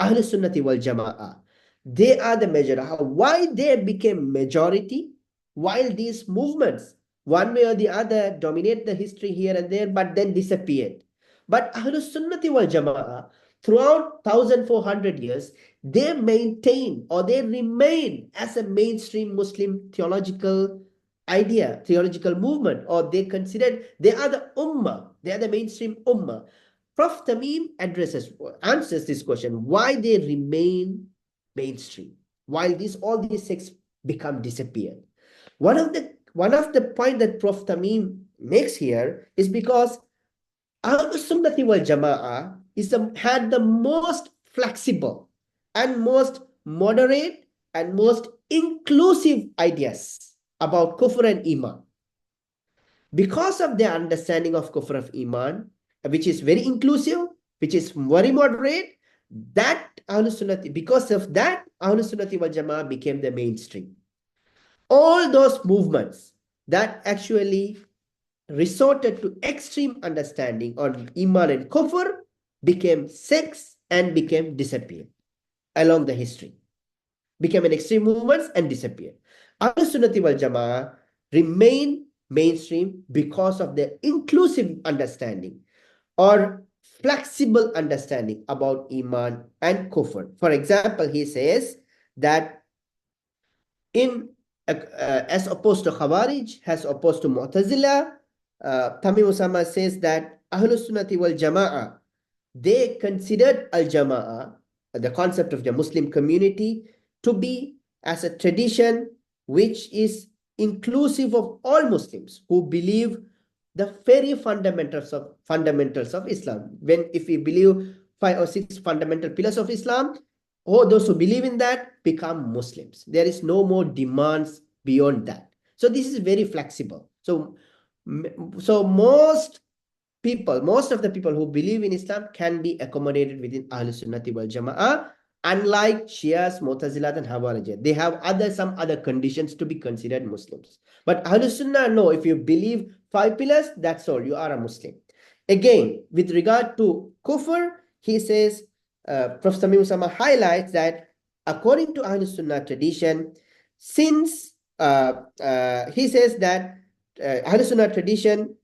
Ahl Sunnati wal Jama'ah, they are the majority. Why they became majority while these movements, one way or the other, dominate the history here and there, but then disappeared. But Ahlus Sunnati wal Jama'ah, throughout 1400 years, they maintain or they remain as a mainstream Muslim theological idea, theological movement, or they considered they are the ummah, they are the mainstream ummah. Prof. Thameem answers this question, why they remain mainstream, while all these sects become disappeared. One of the point that Prof. Thameem makes here is because Ahlus Sunnati wal Jama'ah had the most flexible and most moderate and most inclusive ideas about kufr and iman. Because of their understanding of kufr of iman, which is very inclusive, which is very moderate, because of that, Ahlus Sunnati wal Jama'ah became the mainstream. All those movements that actually resorted to extreme understanding on Iman and Kufr became sects and became disappeared along the history, became an extreme movements and disappeared. Ahlul Sunnati wal Jama'ah remain mainstream because of their inclusive understanding or flexible understanding about Iman and Kufr. For example, he says that in as opposed to Khawarij, as opposed to Mu'tazila, Thameem Ushama says that Ahlul Sunnati wal Jama'ah, they considered Al Jama'ah, the concept of the Muslim community, to be as a tradition which is inclusive of all Muslims who believe the very fundamentals of Islam. When if we believe 5 or 6 fundamental pillars of Islam, or those who believe in that become Muslims. There is no more demands beyond that. So this is very flexible. So most of the people who believe in Islam can be accommodated within Ahlul Sunnati wal Jama'ah, unlike Shias, Mu'tazilat, and Hawarij. They have some other conditions to be considered Muslims. But Ahlul Sunnah, no, if you believe 5 pillars, that's all, you are a Muslim. Again, with regard to Kufr, he says, Prophet Thameem Ushama highlights that according to Ahlul Sunnah tradition, since he says that Ahlul Sunnah tradition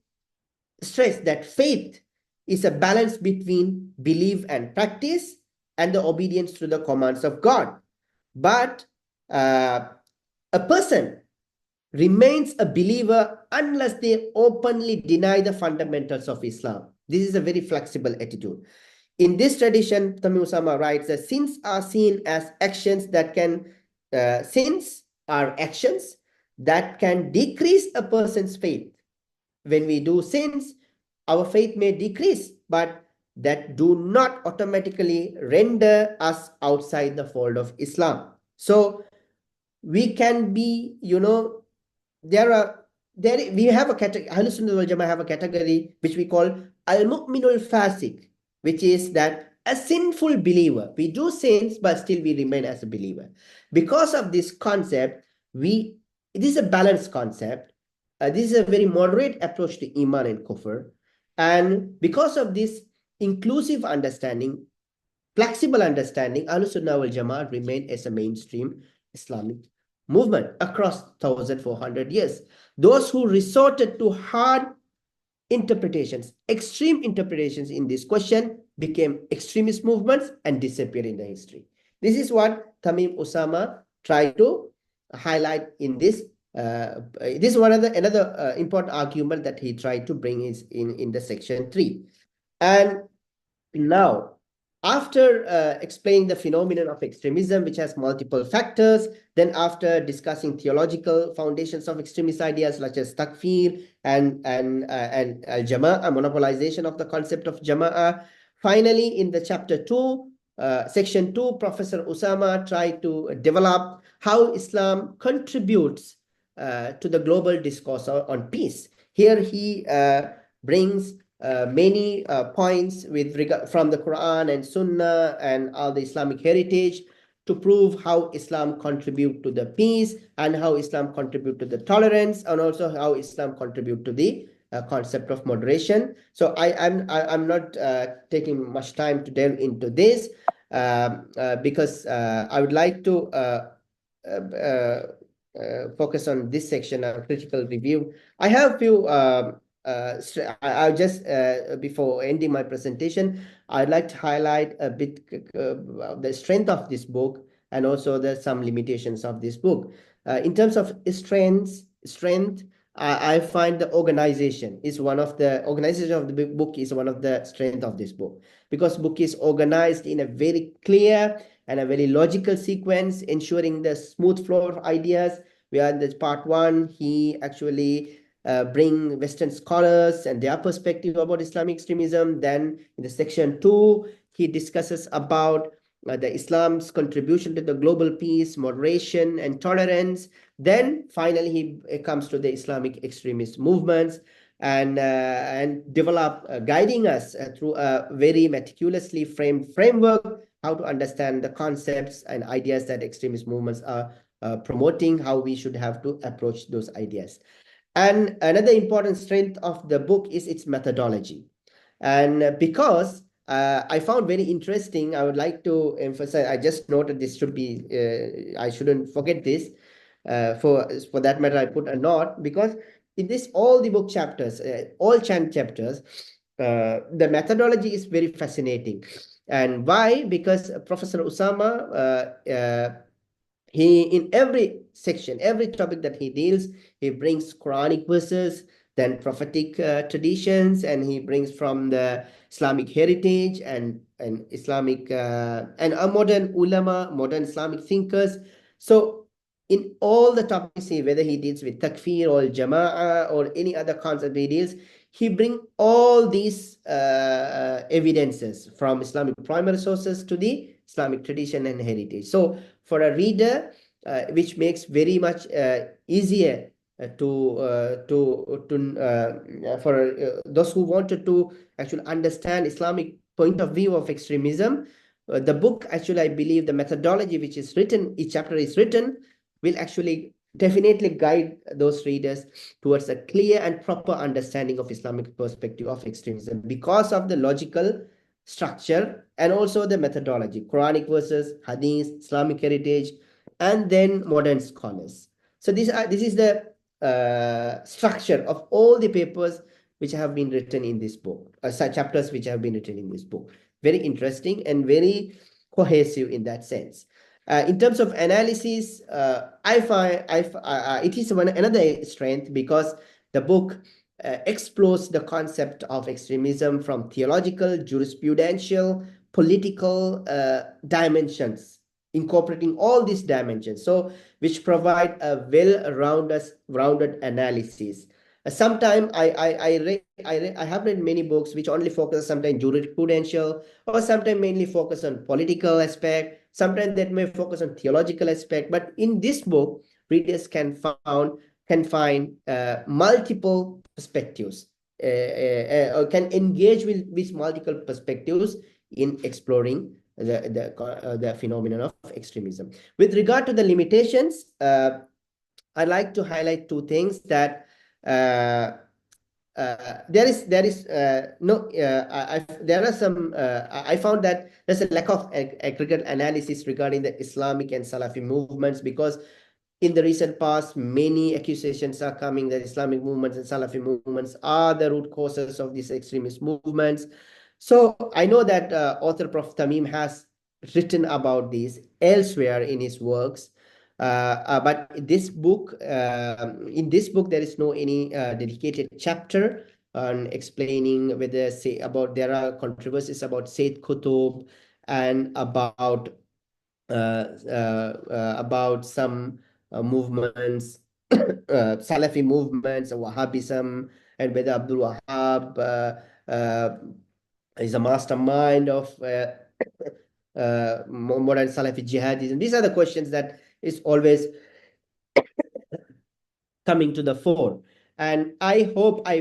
stress that faith is a balance between belief and practice and the obedience to the commands of God. But a person remains a believer unless they openly deny the fundamentals of Islam. This is a very flexible attitude. In this tradition, Thameem Ushama writes that sins are seen as actions that can, sins are actions that can decrease a person's faith. When we do sins, our faith may decrease, but that do not automatically render us outside the fold of Islam. So we can be, we have a category, Ahlul Sunnah wal Jama'ah have a category which we call Al-Mu'minul Fasik, which is that a sinful believer. We do sins, but still we remain as a believer. Because of this concept, it is a balanced concept. This is a very moderate approach to Iman and Kufr. And because of this inclusive understanding, flexible understanding, Ahlul Sunnah wal Jama'ah remain as a mainstream Islamic movement across 1,400 years. Those who resorted to hard interpretations, extreme interpretations in this question became extremist movements and disappeared in the history. This is what Thameem Ushama tried to highlight in this. This is another important argument that he tried to bring is in the section 3. And now, after explaining the phenomenon of extremism, which has multiple factors, then after discussing theological foundations of extremist ideas such as takfir and al-jama'ah, monopolization of the concept of jama'ah, finally in the chapter 2, section 2, Professor Ushama tried to develop how Islam contributes to the global discourse on peace. Here he brings many points with regard from the Quran and Sunnah and all the Islamic heritage to prove how Islam contribute to the peace and how Islam contribute to the tolerance and also how Islam contribute to the concept of moderation. So I'm not taking much time to delve into this because I would like to focus on this section of critical review. I have a few I'll just before ending my presentation, I'd like to highlight a bit the strength of this book and also some limitations of this book. In terms of strength, I find the organization of the book is one of the strength of this book, because book is organized in a very clear and a very logical sequence, ensuring the smooth flow of ideas. Where in the part 1, he actually bring Western scholars and their perspective about Islamic extremism. Then in the section 2, he discusses about the Islam's contribution to the global peace, moderation, and tolerance. Then finally, he comes to the Islamic extremist movements and develop guiding us through a very meticulously framed framework, how to understand the concepts and ideas that extremist movements are promoting, how we should have to approach those ideas. And another important strength of the book is its methodology. And because I found very interesting, I would like to emphasize, I just noted this should be, I shouldn't forget this. For that matter, I put a note because in this, all the book chapters, all chapters, the methodology is very fascinating. And why? Because Professor Usama, he in every section, every topic that he deals, he brings Quranic verses, then prophetic traditions, and he brings from the Islamic heritage and Islamic and a modern ulama, modern Islamic thinkers. So in all the topics, whether he deals with takfir or jama'ah or any other concept he deals, he bring all these evidences from Islamic primary sources to the Islamic tradition and heritage. So for a reader, which makes very much easier for those who wanted to actually understand Islamic point of view of extremism. The book, actually, I believe the methodology which is written, each chapter is written, will actually definitely guide those readers towards a clear and proper understanding of Islamic perspective of extremism because of the logical structure and also the methodology, Quranic verses, hadith, Islamic heritage, and then modern scholars. So this is the structure of all the papers which have been written in this book, chapters which have been written in this book. Very interesting and very cohesive in that sense. In terms of analysis, I find it is another strength because the book explores the concept of extremism from theological, jurisprudential, political dimensions, incorporating all these dimensions, so which provide a rounded analysis. Sometimes I have read many books which only focus sometimes jurisprudential or sometimes mainly focus on political aspect. Sometimes that may focus on theological aspect. But in this book, readers can find multiple perspectives, or can engage with multiple perspectives in exploring the phenomenon of extremism. With regard to the limitations, I'd like to highlight two things that there is no there are some I found that there's a lack of aggregate analysis regarding the Islamic and Salafi movements because in the recent past, many accusations are coming that Islamic movements and Salafi movements are the root causes of these extremist movements. So I know that author Prof. Thameem has written about this elsewhere in his works. But in this book, there is no any dedicated chapter on explaining whether say about there are controversies about Sayyid Qutb and about some movements, Salafi movements, Wahhabism, and whether Abdul Wahhab is a mastermind of modern Salafi jihadism. These are the questions that is always coming to the fore. And I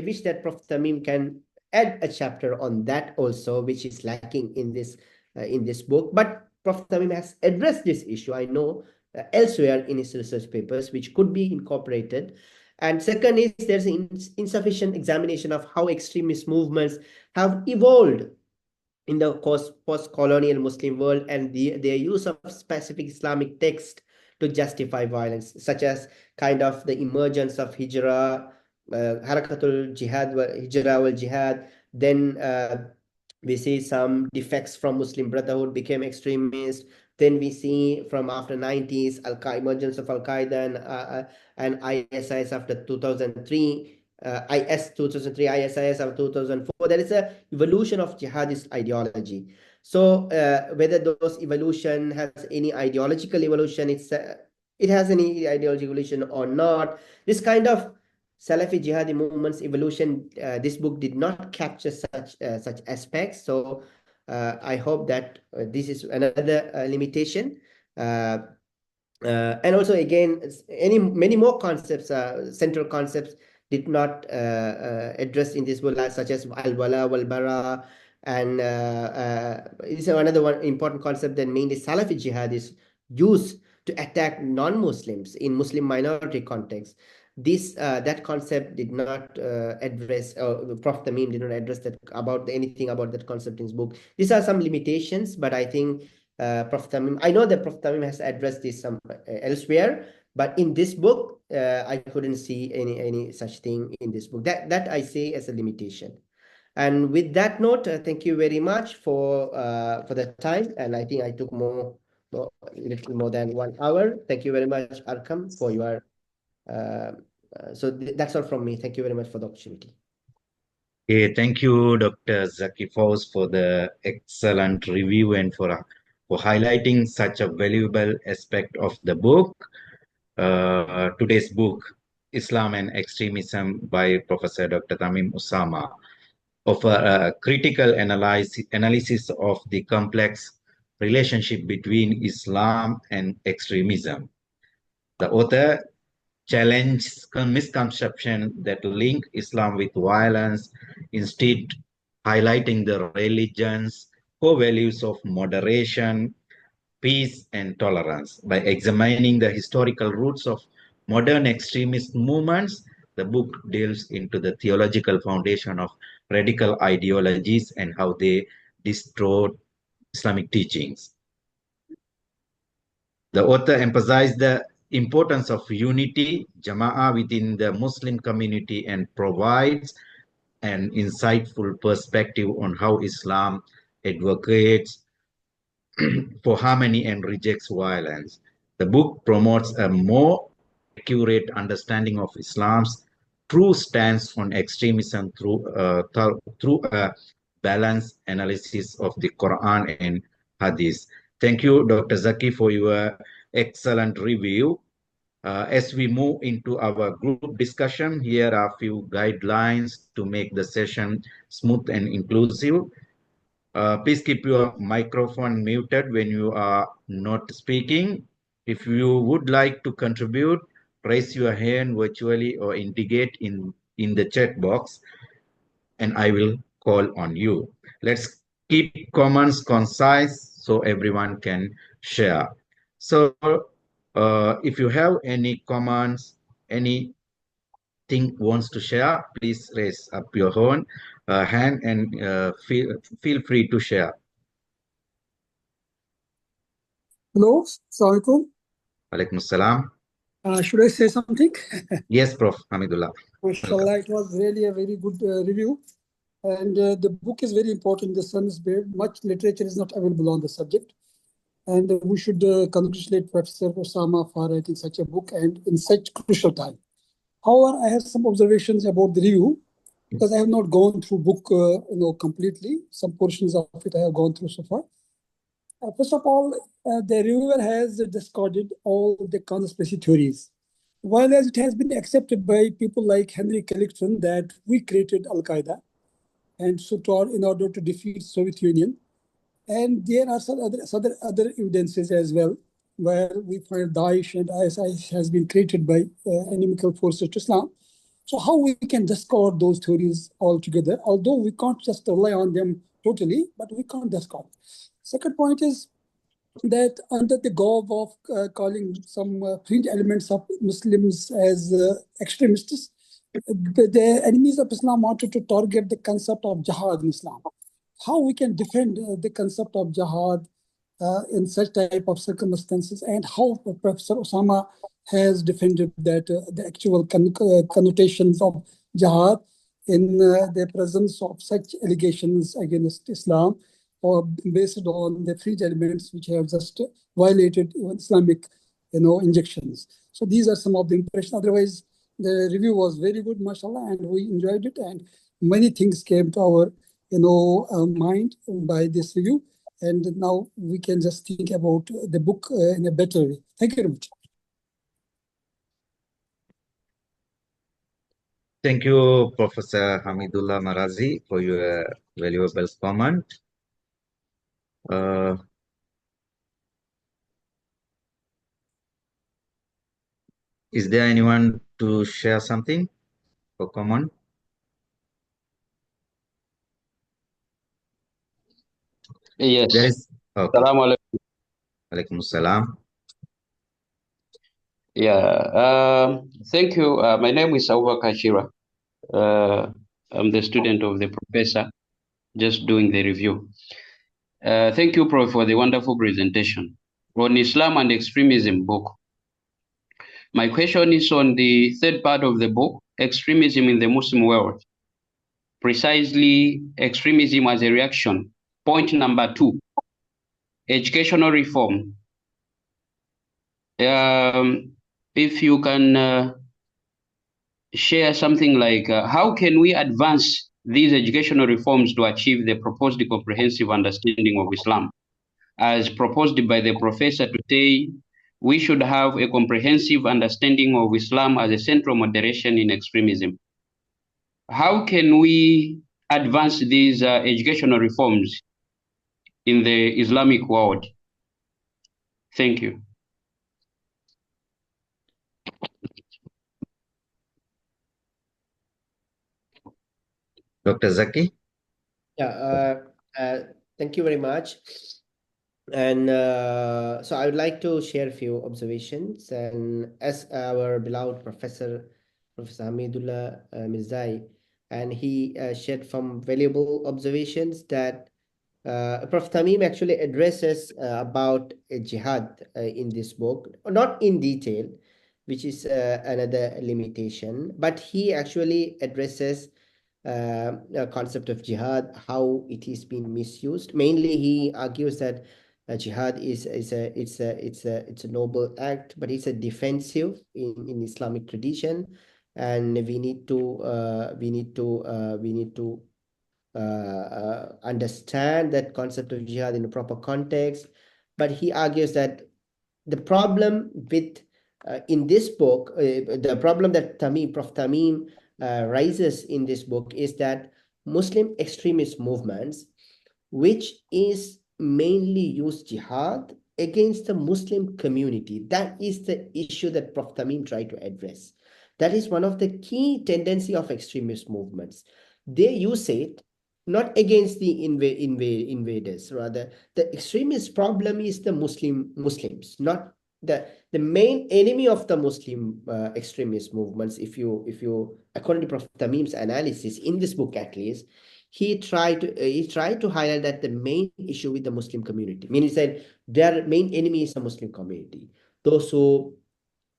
wish that Prof. Tamim can add a chapter on that also, which is lacking in this book. But Prof. Tamim has addressed this issue, I know, elsewhere in his research papers, which could be incorporated. And second is there's insufficient examination of how extremist movements have evolved in the post-colonial Muslim world and their use of specific Islamic text to justify violence, such as kind of the emergence of Hijrah, Harakatul Jihad, Hijrah wal Jihad. Then we see some defects from Muslim Brotherhood became extremist. Then we see from after 90s, emergence of Al-Qaeda and ISIS after 2003. IS 2003, ISIS of 2004. There is a evolution of jihadist ideology. So whether those evolution has any ideological evolution, it has any ideological evolution or not. This kind of Salafi jihadi movements evolution, this book did not capture such aspects. So I hope that this is another limitation. And also again, many more concepts, central concepts did not address in this book, such as al-wala wal-bara, and it's another one important concept that mainly Salafi jihad is used to attack non-Muslims in Muslim minority context. this that concept did not address, Prof. Thameem did not address that about anything about that concept in his book. These are some limitations, but I think Prof. Thameem, I know that Prof. Thameem has addressed this some elsewhere, but in this book, I couldn't see any such thing in this book. That I say as a limitation. And with that note, thank you very much for the time. And I think I took little more than 1 hour. Thank you very much, Arkham, for your. Uh, that's all from me. Thank you very much for the opportunity. Okay, thank you, Dr. Zaki Faus, for the excellent review and for highlighting such a valuable aspect of the book. Today's book, Islam and Extremism by Professor Dr. Thameem Ushama, offer a critical analysis of the complex relationship between Islam and extremism. The author challenges misconceptions that link Islam with violence, instead highlighting the religion's core values of moderation, peace, and tolerance. By examining the historical roots of modern extremist movements, the book delves into the theological foundation of radical ideologies and how they distort Islamic teachings. The author emphasized the importance of unity, jama'ah within the Muslim community, and provides an insightful perspective on how Islam advocates for harmony and rejects violence. The book promotes a more accurate understanding of Islam's true stance on extremism through a balanced analysis of the Quran and Hadith. Thank you, Dr. Zaki, for your excellent review. As we move into our group discussion, here are a few guidelines to make the session smooth and inclusive. Please keep your microphone muted when you are not speaking. If you would like to contribute, raise your hand virtually or indicate in the chat box, and I will call on you. Let's keep comments concise so everyone can share. So, if you have any comments, any wants to share, please raise up your hand and feel free to share. Hello, Assalamualaikum. Alaikum salam. Should I say something? Yes, Prof. Hamidullah. Mashallah, it was really a very good review. And the book is very important in the sense where much literature is not available on the subject. And we should congratulate Professor Osama for writing such a book and in such crucial time. However, I have some observations about the review because I have not gone through book completely. Some portions of it I have gone through so far. First of all, the reviewer has discarded all the conspiracy theories. While as it has been accepted by people like Henry Claxton that we created Al-Qaeda and SUTOR in order to defeat Soviet Union, and there are some other evidences as well, where we find Daesh and ISIS has been created by inimical forces to Islam. So how we can discard those theories altogether, although we can't just rely on them totally, but we can't discard. Second point is that under the garb of calling some fringe elements of Muslims as extremists, the enemies of Islam wanted to target the concept of jihad in Islam. How we can defend the concept of jihad in such type of circumstances, and how Professor Osama has defended that the actual connotations of jihad in the presence of such allegations against Islam, or based on the fringe elements which have just violated Islamic, injections. So these are some of the impressions. Otherwise, the review was very good, mashallah, and we enjoyed it. And many things came to our, mind by this review. And now we can just think about the book in a better way. Thank you very much. Thank you, Professor Hamidullah Marazi, for your valuable comment. Is there anyone to share something or comment? Yes. There is. Okay. Assalamu alaikum. Alaikum salam. Thank you. My name is Sauva Kachira. I'm the student of the professor, just doing the review. Thank you, Prof, for the wonderful presentation on Islam and extremism book. My question is on the third part of the book, extremism in the Muslim world. Precisely, extremism as a reaction. Point number 2, educational reform. If you can share something like how can we advance these educational reforms to achieve the proposed comprehensive understanding of Islam, as proposed by the professor today. We should have a comprehensive understanding of Islam as a central moderation in extremism. How can we advance these educational reforms in the Islamic world? Thank you. Dr. Zaki? Yeah, thank you very much. And so I would like to share a few observations. And as our beloved Professor Hamidullah Mirzai, and he shared some valuable observations that Prof. Thameem actually addresses about jihad in this book, not in detail, which is another limitation, but he actually addresses concept of jihad, how it is being misused. Mainly, he argues that jihad it's a noble act, but it's a defensive in Islamic tradition, and we need to understand that concept of jihad in a proper context. But he argues that the problem with in this book, the problem that Prof. Thameem raises in this book is that Muslim extremist movements, which is mainly use jihad against the Muslim community. That is the issue that Prof. Thameem tried to address. That is one of the key tendency of extremist movements. They use it not against the invaders. Rather, the extremist problem is the Muslims, not the main enemy of the Muslim extremist movements. If you according to Prof. Thameem's analysis in this book, at least, he tried to highlight that the main issue with the Muslim community. I mean, he said their main enemy is the Muslim community. Those who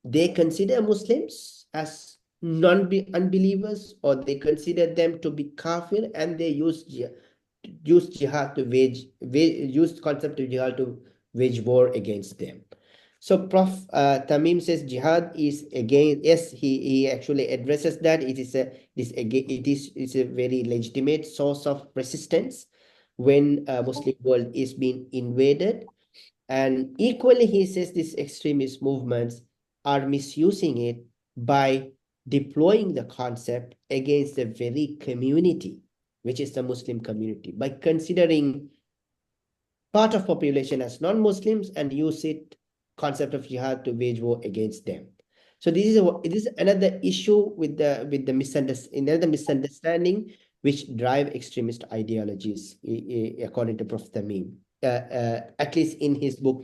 they consider Muslims as unbelievers, or they consider them to be kafir, and they use jihad to use concept of jihad to wage war against them. So Prof. Thameem says jihad is again, yes, he actually addresses that it's a very legitimate source of resistance when Muslim world is being invaded. And equally, he says these extremist movements are misusing it by deploying the concept against the very community, which is the Muslim community, by considering part of population as non-Muslims and use it concept of jihad to wage war against them. So this is another issue with the misunderstanding which drive extremist ideologies, according to Prof. Thameem. At least in his book,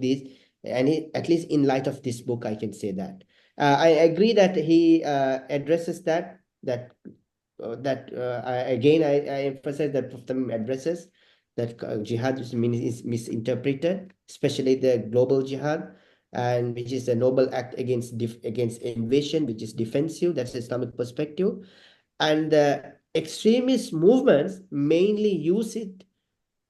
at least in light of this book, I can say that. I agree that he addresses I emphasize that Prof. Thameem addresses that jihad is misinterpreted, especially the global jihad, and which is a noble act against invasion, which is defensive. That's the Islamic perspective. And the extremist movements mainly use it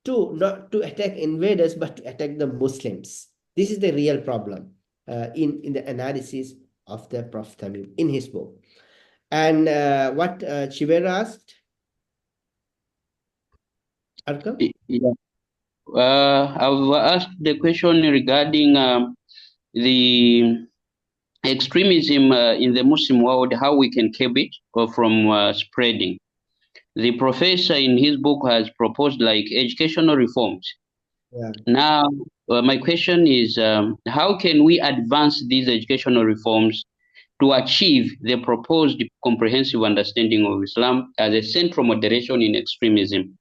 to not to attack invaders, but to attack the Muslims. This is the real problem in the analysis of the Prof. Thameem in his book. And what Chivera asked, Arkam? Yeah. I've asked the question regarding the extremism in the Muslim world, how we can keep it from spreading. The professor in his book has proposed like educational reforms. Yeah. Now, my question is, how can we advance these educational reforms to achieve the proposed comprehensive understanding of Islam as a central moderation in extremism?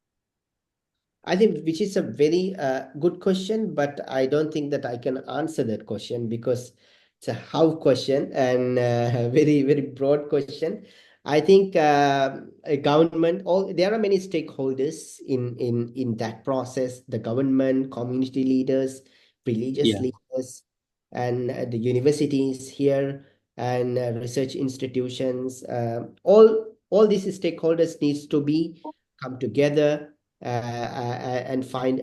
I think which is a very good question, but I don't think that I can answer that question, because It's a how question and very, very broad question. I think a government, all there are many stakeholders in that process. The government, community leaders, religious Yeah, leaders, and the universities here and research institutions. All these stakeholders needs to be come together and find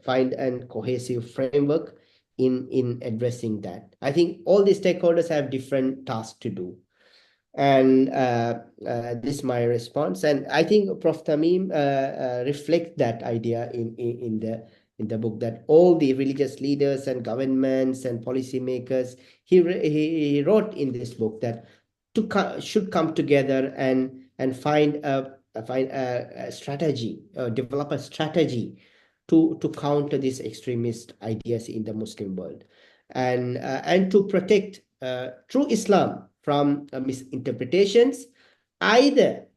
find an cohesive framework in addressing that. I think all the stakeholders have different tasks to do. And this is my response. And I think Prof. Thameem reflect that idea in the book, that all the religious leaders and governments and policymakers, he wrote in this book that should come together and find a strategy, develop a strategy to counter these extremist ideas in the Muslim world, and to protect true Islam from misinterpretations, either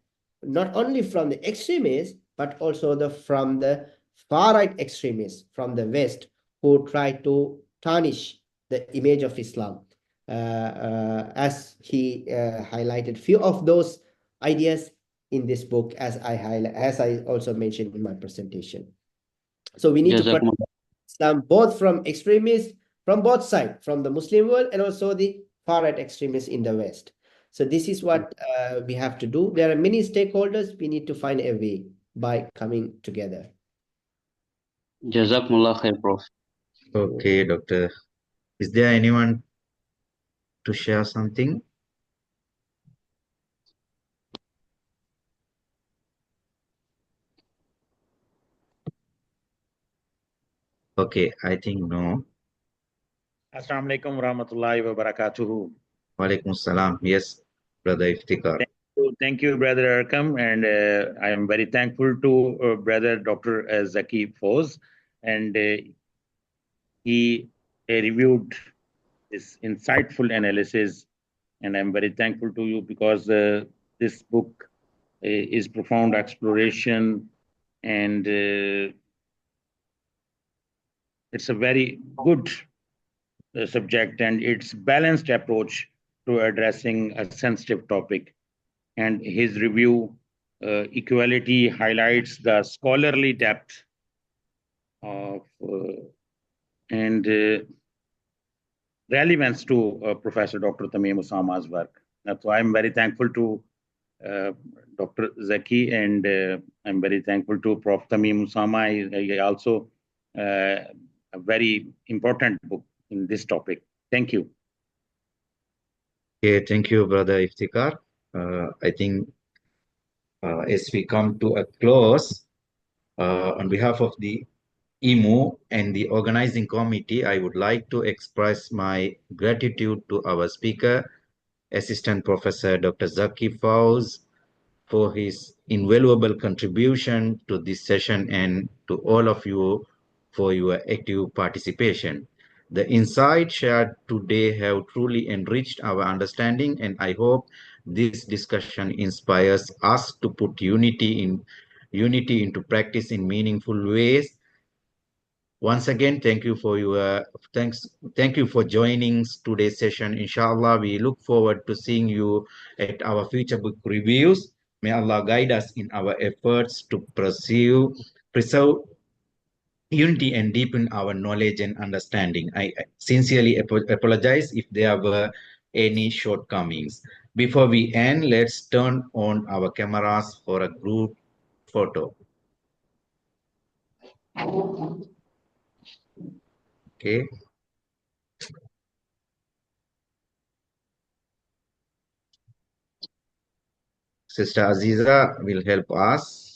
not only from the extremists but also from the far right extremists from the West, who try to tarnish the image of Islam. As he highlighted few of those ideas in this book, as I also mentioned in my presentation. So we need to protect Jazakumullah. Islam both from extremists from both sides, from the Muslim world and also the far right extremists in the West. So this is what we have to do. There are many stakeholders. We need to find a way by coming together. Jazakumullah khair, Prof. Okay, Doctor. Is there anyone to share something? Okay, I think no. Assalamu alaikum warahmatullahi wabarakatuh. Walaikum salam. Yes, Brother Iftikhar. Thank you, Brother Arkam, and I am very thankful to Brother Dr. Zaki Foz, and he reviewed this insightful analysis, and I'm very thankful to you because this book is profound exploration, and it's a very good subject, and it's balanced approach to addressing a sensitive topic. And his review, Equality, highlights the scholarly depth of and relevance to Professor Dr. Thameem Usama's work. That's why I'm very thankful to Dr. Zaki, and I'm very thankful to Prof. Thameem Usama. I also a very important book in this topic. Thank you. Okay, thank you, Brother Iftikhar. I think as we come to a close, on behalf of the IIMU and the organizing committee, I would like to express my gratitude to our speaker, Assistant Professor Dr. Zaki Fawz, for his invaluable contribution to this session, and to all of you for your active participation. The insights shared today have truly enriched our understanding, and I hope this discussion inspires us to put unity into practice in meaningful ways. Once again, thank you for joining today's session. Inshallah, we look forward to seeing you at our future book reviews. May Allah guide us in our efforts to preserve unity and deepen our knowledge and understanding. I sincerely apologize if there were any shortcomings. Before we end, let's turn on our cameras for a group photo. Okay. Sister Aziza will help us.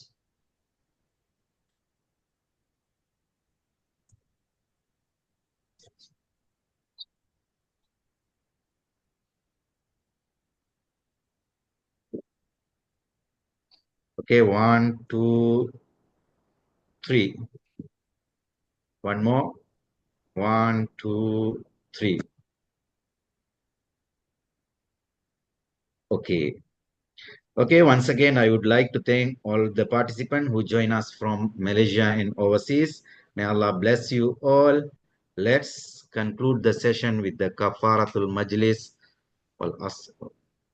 Okay, 1, 2, 3. One more. 1, 2, 3. Okay. Okay, once again, I would like to thank all the participants who join us from Malaysia and overseas. May Allah bless you all. Let's conclude the session with the Kafaratul Majlis.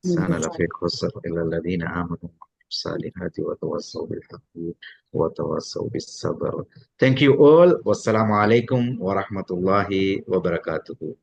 الإنسان لفي خسر إلا الذين آمنوا وعملوا الصالحات وتواصوا بالحق وتواصوا بالصبر. Thank you all. Wassalamu alaikum wa rahmatullahi wa barakatuh.